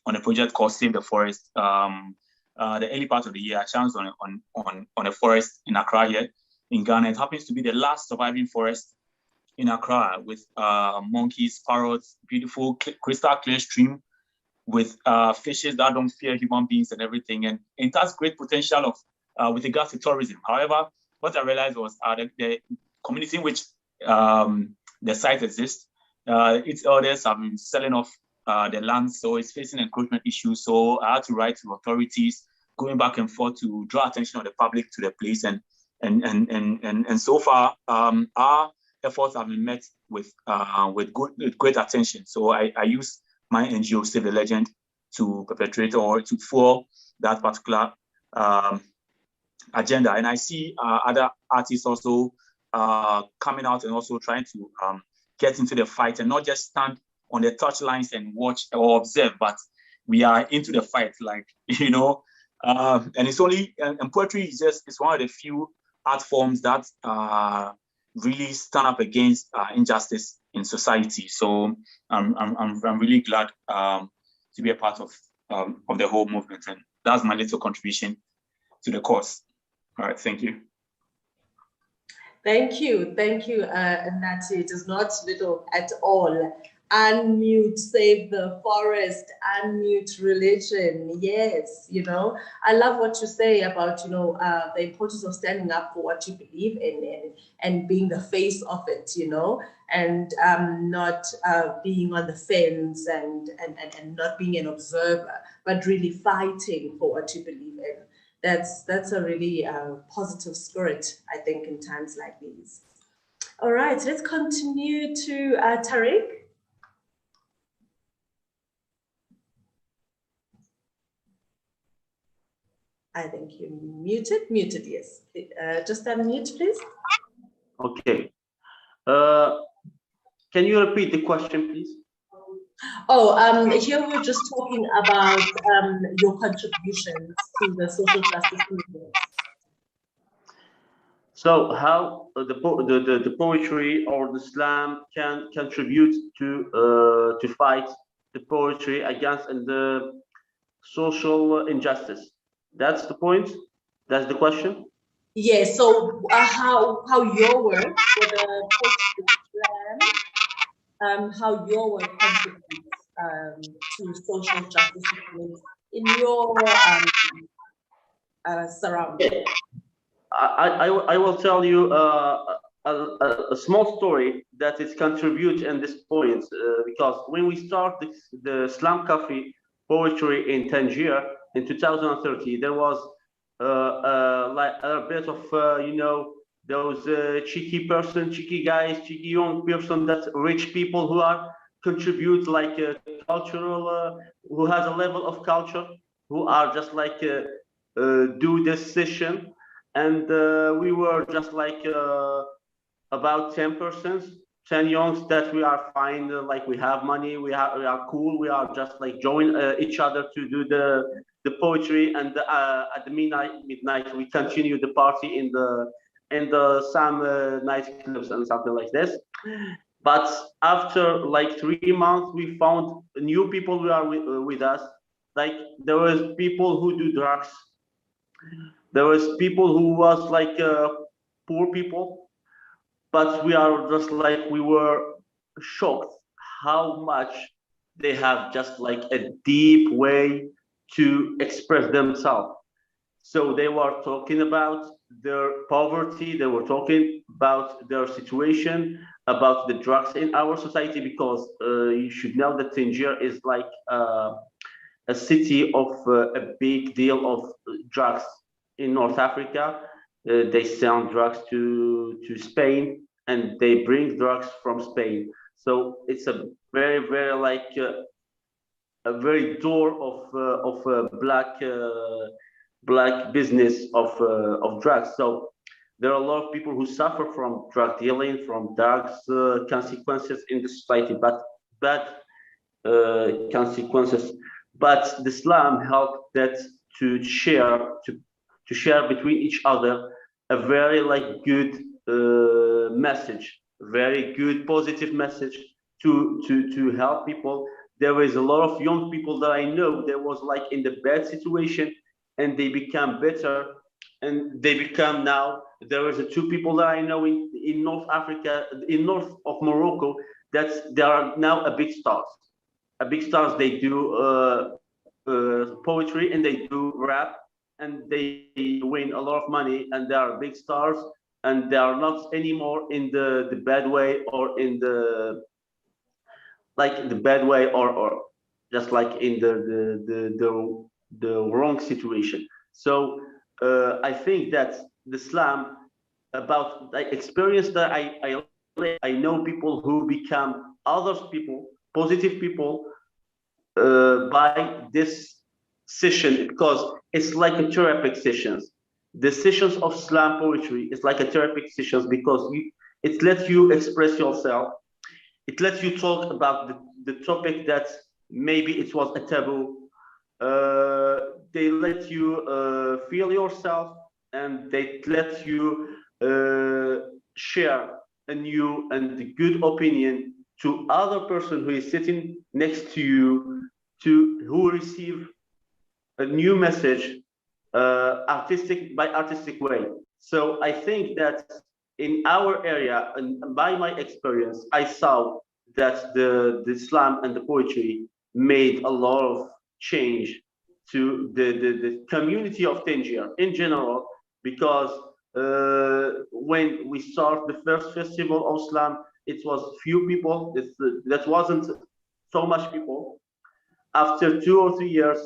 a project called Save the Forest. The early part of the year, I chanced on a forest in Accra here in Ghana. It happens to be the last surviving forest in Accra with monkeys, parrots, beautiful crystal clear stream with fishes that don't fear human beings and everything. And it has great potential with regards to tourism. However, what I realized was the community in which the site exists, its elders have been selling off the land, so it's facing encroachment issues. So I had to write to authorities, going back and forth to draw attention of the public to the place. And so far, our efforts have been met with great attention. So I use my NGO, Save the Legend, to perpetrate or to fuel that particular agenda. And I see other artists also coming out and also trying to get into the fight and not just stand on the touchlines and watch or observe, but we are into the fight, like, you know, and it's only, and poetry is just, it's one of the few art forms that really stand up against injustice in society. So I'm really glad to be a part of the whole movement, and that's my little contribution to the cause. All right, thank you. Thank you, Natty. It is not little at all. Unmute, save the forest, unmute religion. Yes, you know, I love what you say about, you know, the importance of standing up for what you believe in and being the face of it, you know, and not being on the fence and not being an observer, but really fighting for what you believe in. That's a really positive spirit, I think, in times like these. All right, let's continue to Tarik. I think you're muted, yes. Just unmute, please. Okay. Can you repeat the question, please? Oh, here we're just talking about your contributions to the social justice movement. So how the poetry or the slam can contribute to fight the poetry against the social injustice. That's the point. That's the question. Yes. Yeah, so how your work for the poetry slam, how your work contributes to social justice movement in your surroundings. I will tell you a small story that is contribute in this point because when we start the Slam Cafe poetry in Tangier in 2030, there was like a bit of you know, those cheeky guys, cheeky young person, that rich people who are contribute like cultural, who has a level of culture, who are just like do this session. And we were just like about 10%, 10 youngs that we are fine, like we have money, we are cool, we are just like join each other to do the poetry, and at the midnight we continue the party in some nightclubs and something like this. But after like 3 months, we found new people who are with us. Like there was people who do drugs. There was people who was like poor people, but we are just like, we were shocked how much they have just like a deep way to express themselves. So they were talking about their poverty, they were talking about their situation, about the drugs in our society, because you should know that Tangier is like a city of a big deal of drugs. In North Africa, they sell drugs to Spain, and they bring drugs from Spain. So it's a very, very like a very door of black business of drugs. So there are a lot of people who suffer from drug dealing, from drugs consequences in the society, but bad consequences. But the Islam helped that to share between each other a very like good message, very good positive message to help people. There is a lot of young people that I know that was like in the bad situation, and they become better, and they become now. There is 2 people that I know in North Africa, in north of Morocco, that they are now a big stars. They do poetry and they do rap, and they win a lot of money, and they are big stars, and they are not anymore in the bad way, or in the like the bad way, or just like in the wrong situation. So I think that the Islam, about the experience that I know people who become other people, positive people, by this session, because it's like a therapeutic sessions. The sessions of slam poetry is like a therapeutic sessions, because it lets you express yourself. It lets you talk about the topic that maybe it was a taboo. They let you feel yourself, and they let you share a new and good opinion to other person who is sitting next to you, who receive a new message by artistic way. So I think that in our area, and by my experience, I saw that the slam and the poetry made a lot of change to the community of Tangier in general, because when we start the first festival of slam, it was few people, that wasn't so much people. After 2 or 3 years,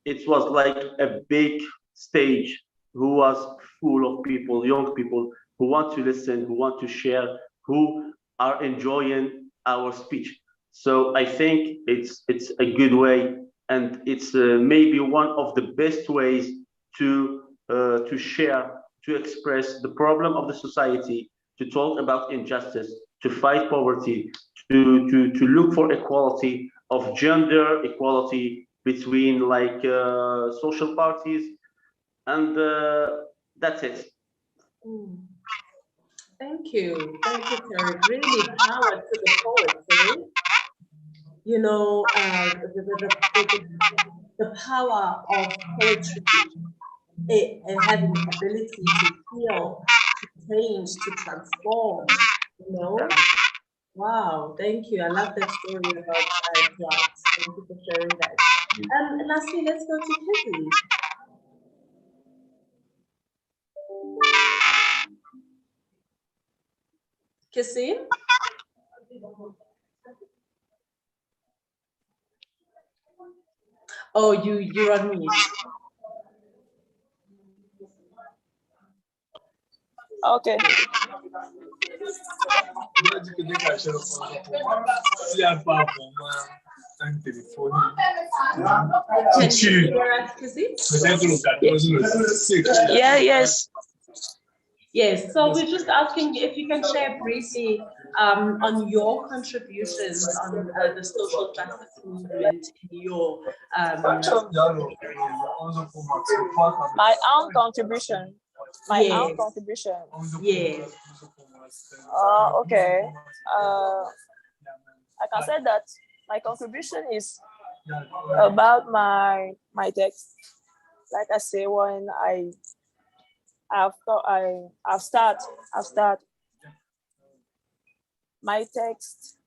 it was like a big stage who was full of people, young people who want to listen, who want to share, who are enjoying our speech. So I think it's a good way, and it's maybe one of the best ways to share, to express the problem of the society, to talk about injustice, to fight poverty, to look for equality of gender, equality between like social parties, and that's it. Thank you, Tarik. Really power to the poetry. You know, the power of poetry, having the ability to heal, to change, to transform. You know. Wow, thank you. I love that story about drugs. Thank you for sharing that. Lastly, let's go to Kissy. Kissy? Oh, you're on mute. Okay. Yeah, yes. Yes, so we're just asking you if you can share briefly on your contributions on the social justice movement in your my own contribution. My own contribution. Yes. Okay. I can say that my contribution is about my text. Like I say, when I've start my text.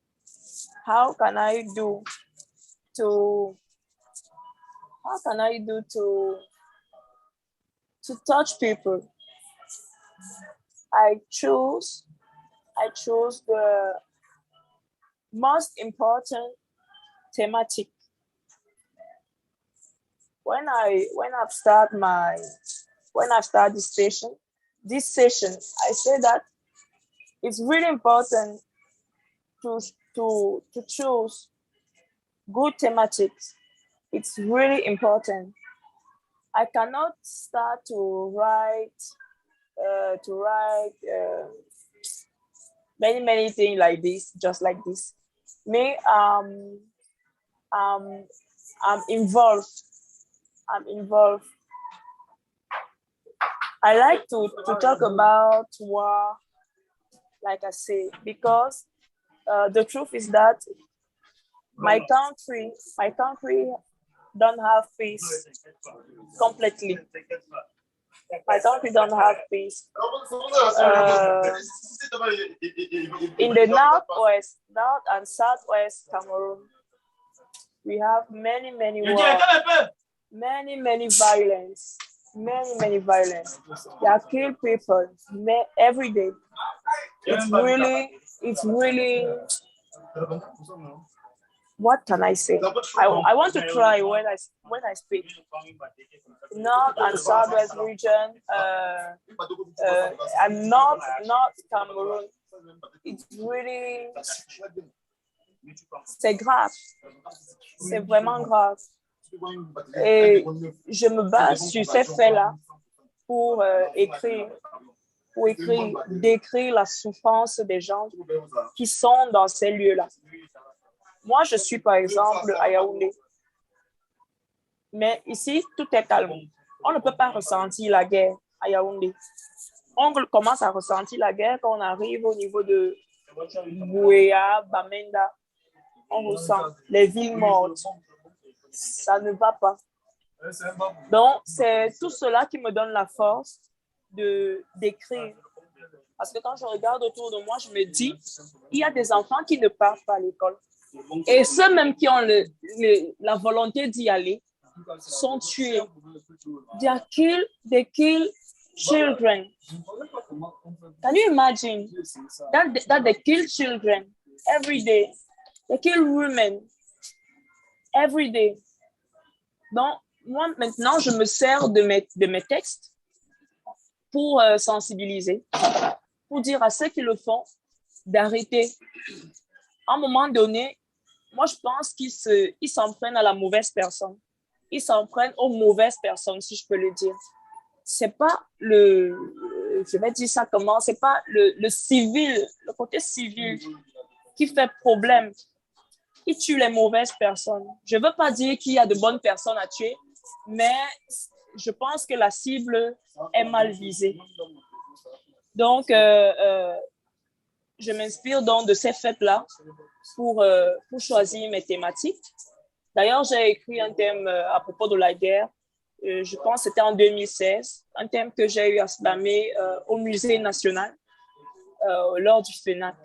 How can I do to touch people? I choose the most important thematic. When I start this session, I say that it's really important to choose good thematics. It's really important. I cannot start to write many things like this, just like this. Me, I'm involved. I like to talk about war, like I say, because the truth is that my country don't have peace completely. My country don't have peace. In the north and southwest Cameroon, we have many wars, many violence, many violence. They are kill people every day. It's really. What can I say? I want to cry when I speak. North and southwest region, and North Cameroon. It's really, c'est grave. C'est vraiment grave. Et je me base sur ces faits-là pour décrire la souffrance des gens qui sont dans ces lieux-là. Moi, je suis par exemple à Yaoundé. Mais ici, tout est calme. On ne peut pas ressentir la guerre à Yaoundé. On commence à ressentir la guerre quand on arrive au niveau de Bouéa, Bamenda. On ressent les villes mortes. Ça ne va pas. Donc, c'est tout cela qui me donne la force d'écrire. Parce que quand je regarde autour de moi, je me dis, il y a des enfants qui ne partent pas à l'école. Et ceux même qui ont la volonté d'y aller sont tués. They kill children. Can you imagine that they kill children every day? They kill women every day. Donc, moi, maintenant, je me sers de mes textes pour sensibiliser, pour dire à ceux qui le font d'arrêter. À un moment donné, moi, je pense qu'ils s'en prennent à la mauvaise personne. Ils s'en prennent aux mauvaises personnes, si je peux le dire. C'est pas je vais dire ça comment, c'est pas le civil, le côté civil qui fait problème. Ils tuent les mauvaises personnes. Je veux pas dire qu'il y a de bonnes personnes à tuer, mais je pense que la cible est mal visée. Donc, je m'inspire donc de ces fêtes-là pour choisir mes thématiques. D'ailleurs, j'ai écrit un thème à propos de la guerre. Je pense que c'était en 2016, un thème que j'ai eu à slammer au Musée national lors du FENAC,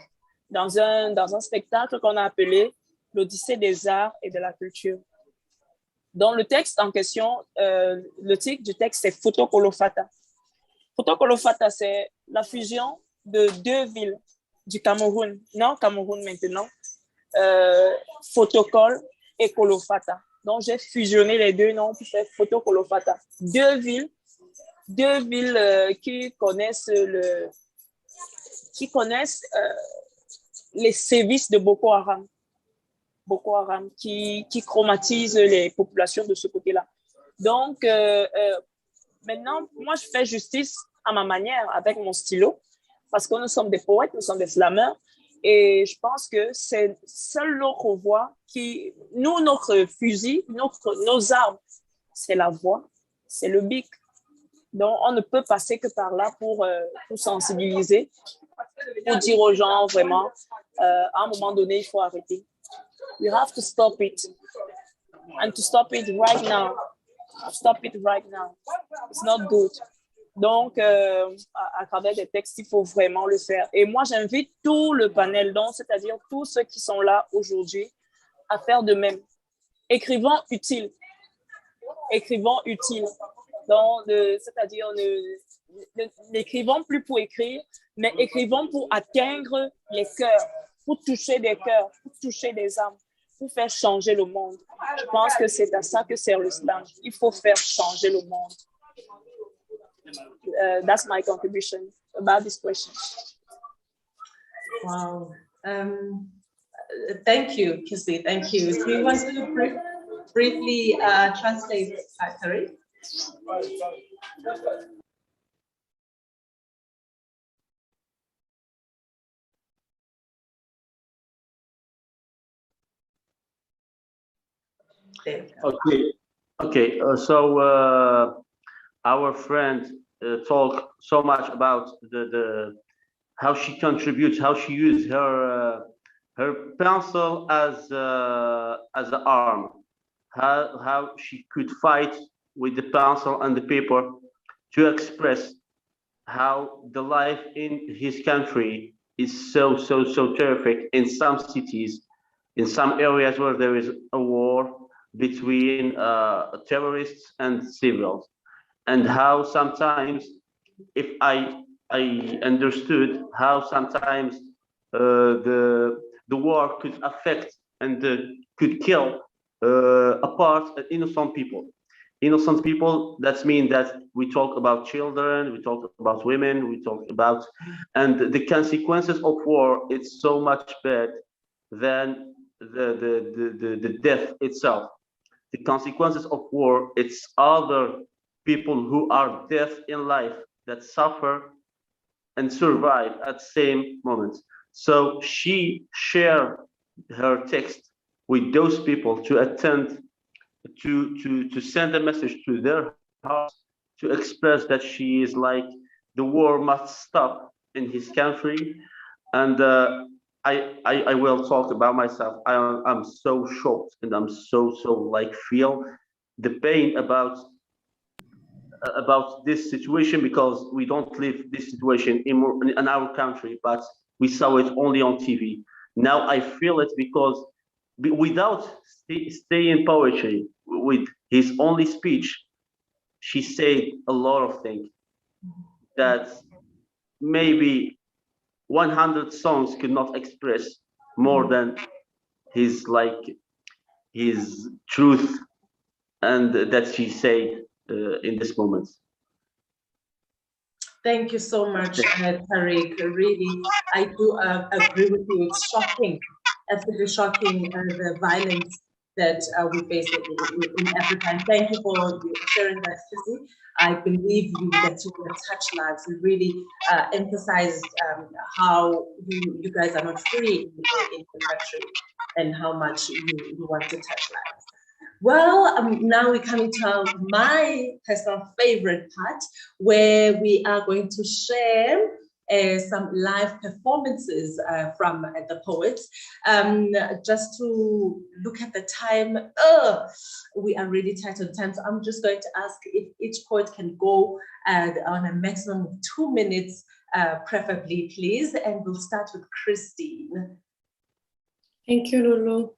dans un spectacle qu'on a appelé l'Odyssée des arts et de la culture. Dans le texte en question, le titre du texte, c'est Fotokolofata. Fotokolofata, c'est la fusion de deux villes du Cameroun, non Cameroun maintenant, Fotokol et Kolofata. Donc, j'ai fusionné les deux noms pour faire Fotokolofata. Deux villes qui connaissent les sévices de Boko Haram. Boko Haram qui chromatise les populations de ce côté-là. Donc, maintenant, moi, je fais justice à ma manière, avec mon stylo, parce que nous sommes des poètes, nous sommes des slameurs, et je pense que c'est seule notre voix notre fusil, nos armes, c'est la voix, c'est le bic. Donc, on ne peut passer que par là pour sensibiliser, pour dire aux gens vraiment, à un moment donné, il faut arrêter. We have to stop it. And to stop it right now. Stop it right now. It's not good. Donc, à travers des textes, il faut vraiment le faire. Et moi, j'invite tout le panel, donc, c'est-à-dire tous ceux qui sont là aujourd'hui, à faire de même. Écrivons utile. Écrivons utile. Donc, c'est-à-dire, n'écrivons plus pour écrire, mais écrivons pour atteindre les cœurs, pour toucher des cœurs, pour toucher des âmes, pour faire changer le monde. Je pense que c'est à ça que sert le slam. Il faut faire changer le monde. That's my contribution about this question. Wow. Thank you, Kissy. Thank you. Do you want to briefly translate, Tarik? Okay. So our friend talked so much about the how she contributes, how she used her pencil as an arm, how she could fight with the pencil and the paper to express how the life in his country is so terrific in some cities, in some areas where there is a war between terrorists and civils, and how sometimes, if I understood how sometimes the war could affect and could kill apart innocent people. Innocent people, that means that we talk about children, we talk about women, we talk about, and the consequences of war, it's so much bad than the death itself. The consequences of war, it's other people who are deaf in life that suffer and survive at the same moment. So she shared her text with those people to attend, to send a message to their house, to express that she is like, the war must stop in his country. And I will talk about myself. I'm so shocked, and I'm so like feel the pain about this situation, because we don't live this situation in our country, but we saw it only on TV. Now I feel it, because without staying poetry, with his only speech, she said a lot of things that maybe 100 songs could not express more than his truth, and that she said in this moment. Thank you so much, Tarik. Really, I do agree with you. It's shocking, absolutely shocking, the violence that we face in Africa. And thank you for sharing that, Kissy. I believe you get to touch lives. You really emphasized how you guys are not free in the country, and how much you want to touch lives. Well, now we're coming to my personal favorite part, where we are going to share some live performances from the poets. Just to look at the time, we are really tight on time, so I'm just going to ask if each poet can go on a maximum of 2 minutes, preferably, please, and we'll start with Christine. Thank you, Lulu.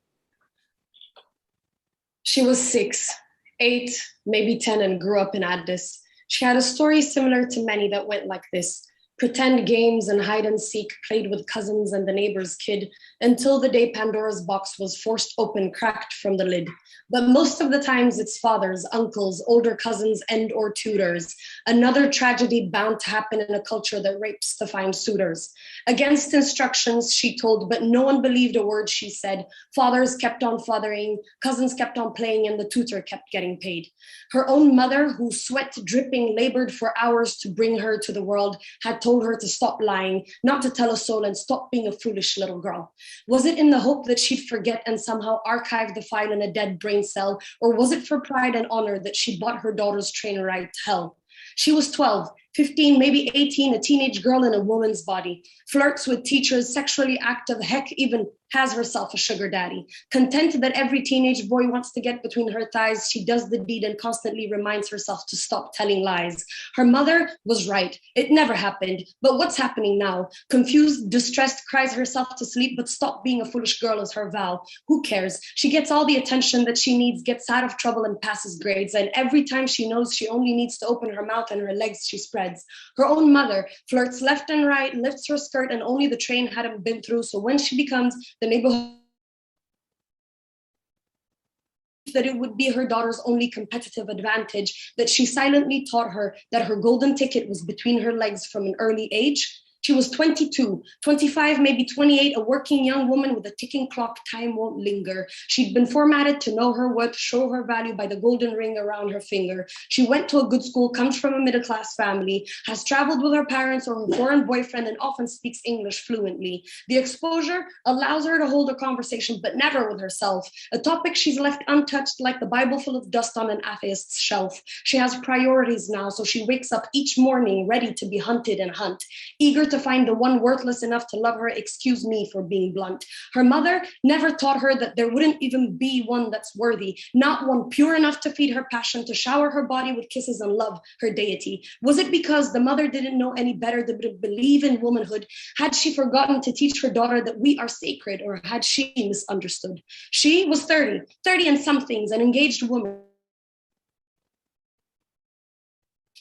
She was 6, 8, maybe 10, and grew up in Addis. She had a story similar to many that went like this: pretend games and hide and seek played with cousins and the neighbor's kid, until the day Pandora's box was forced open, cracked from the lid. But most of the times it's fathers, uncles, older cousins, and or tutors. Another tragedy bound to happen in a culture that rapes to find suitors. Against instructions, she told, but no one believed a word she said. Fathers kept on fathering, cousins kept on playing, and the tutor kept getting paid. Her own mother, who sweat dripping labored for hours to bring her to the world, had told her to stop lying, not to tell a soul, and stop being a foolish little girl. Was it in the hope that she'd forget and somehow archive the file in a dead brain cell, or was it for pride and honor that she bought her daughter's train ride to hell? She was 12, 15, maybe 18, a teenage girl in a woman's body, flirts with teachers, sexually active, heck, even has herself a sugar daddy. Content that every teenage boy wants to get between her thighs, she does the deed and constantly reminds herself to stop telling lies. Her mother was right. It never happened. But what's happening now? Confused, distressed, cries herself to sleep, but stop being a foolish girl is her vow. Who cares? She gets all the attention that she needs, gets out of trouble and passes grades. And every time she knows she only needs to open her mouth and her legs she spreads. Her own mother flirts left and right, lifts her skirt, and only the train hadn't been through. So when she becomes the neighborhood, that it would be her daughter's only competitive advantage, that she silently taught her that her golden ticket was between her legs from an early age. She was 22, 25, maybe 28, a working young woman with a ticking clock. Time won't linger. She'd been formatted to know her worth, show her value by the golden ring around her finger. She went to a good school, comes from a middle-class family, has traveled with her parents or her foreign boyfriend, and often speaks English fluently. The exposure allows her to hold a conversation, but never with herself, a topic she's left untouched like the Bible full of dust on an atheist's shelf. She has priorities now, so she wakes up each morning ready to be hunted and hunt, eager to find the one worthless enough to love her. Excuse me for being blunt. Her mother never taught her that there wouldn't even be one that's worthy, not one pure enough to feed her passion, to shower her body with kisses and love her deity. Was it because the mother didn't know any better than to believe in womanhood? Had she forgotten to teach her daughter that we are sacred, or had she misunderstood? She was 30 and some things, an engaged woman.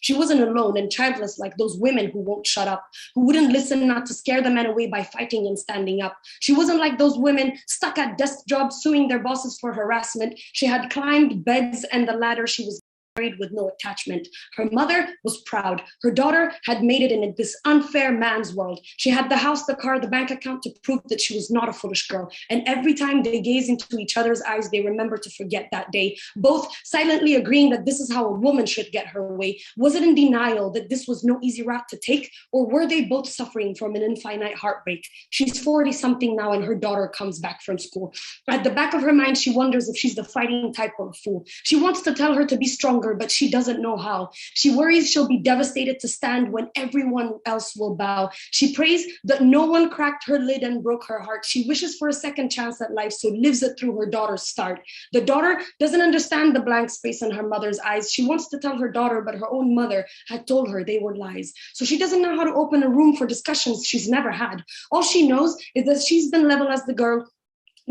She wasn't alone and childless like those women who won't shut up, who wouldn't listen not to scare the men away by fighting and standing up. She wasn't like those women stuck at desk jobs suing their bosses for harassment. She had climbed beds and the ladder she was married with no attachment. Her mother was proud. Her daughter had made it in this unfair man's world. She had the house, the car, the bank account to prove that she was not a foolish girl. And every time they gaze into each other's eyes, they remember to forget that day, both silently agreeing that this is how a woman should get her way. Was it in denial that this was no easy route to take, or were they both suffering from an infinite heartbreak? She's 40-something now, and her daughter comes back from school. At the back of her mind, she wonders if she's the fighting type or a fool. She wants to tell her to be stronger, but she doesn't know how. She worries she'll be devastated to stand when everyone else will bow. She prays that no one cracked her lid and broke her heart. She wishes for a second chance at life, so lives it through her daughter's start. The daughter doesn't understand the blank space in her mother's eyes. She wants to tell her daughter, but her own mother had told her they were lies. So she doesn't know how to open a room for discussions she's never had. All she knows is that she's been labeled as the girl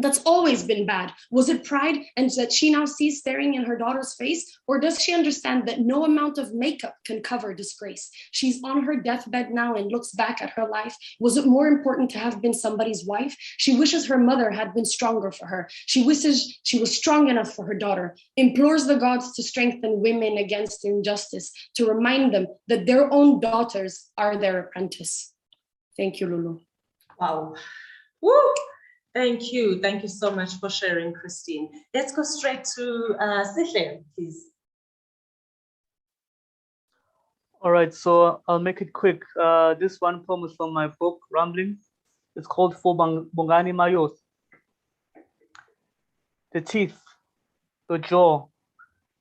that's always been bad. Was it pride and that she now sees staring in her daughter's face? Or does she understand that no amount of makeup can cover disgrace? She's on her deathbed now and looks back at her life. Was it more important to have been somebody's wife? She wishes her mother had been stronger for her. She wishes she was strong enough for her daughter. Implores the gods to strengthen women against injustice, to remind them that their own daughters are their apprentice. Thank you, Lulu. Wow. Woo! Thank you. Thank you so much for sharing, Christine. Let's go straight to Sihle, please. All right, so I'll make it quick. This one poem is from my book, Rumbling. It's called For Bongani Mayos. The teeth, the jaw,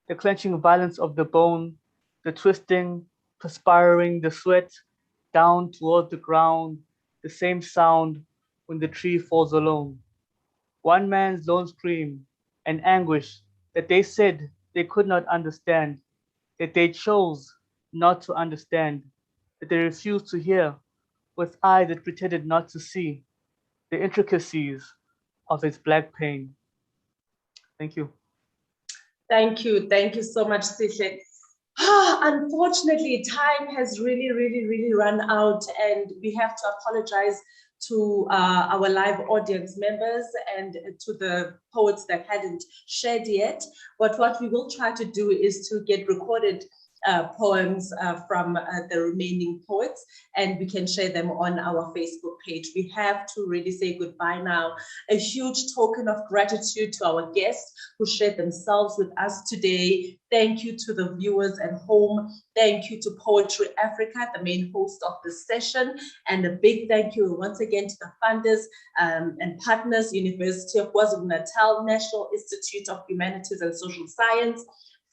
the clenching violence of the bone, the twisting, perspiring, the sweat down toward the ground, the same sound when the tree falls alone. One man's lone scream and anguish that they said they could not understand, that they chose not to understand, that they refused to hear with eyes that pretended not to see the intricacies of its black pain. Thank you. Thank you. Thank you so much, Sihle. Unfortunately, time has really run out, and we have to apologize to our live audience members and to the poets that hadn't shared yet. But what we will try to do is to get recorded poems from the remaining poets, and we can share them on our Facebook page. We have to really say goodbye now. A huge token of gratitude to our guests who shared themselves with us today. Thank you to the viewers at home. Thank you to Poetry Africa, the main host of this session. And a big thank you once again to the funders and partners, University of KwaZulu-Natal, National Institute of Humanities and Social Science,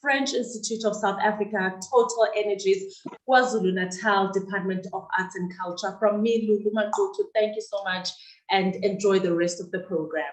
French Institute of South Africa, Total Energies, KwaZulu-Natal Department of Arts and Culture. From me, Nolulamo, thank you so much and enjoy the rest of the program.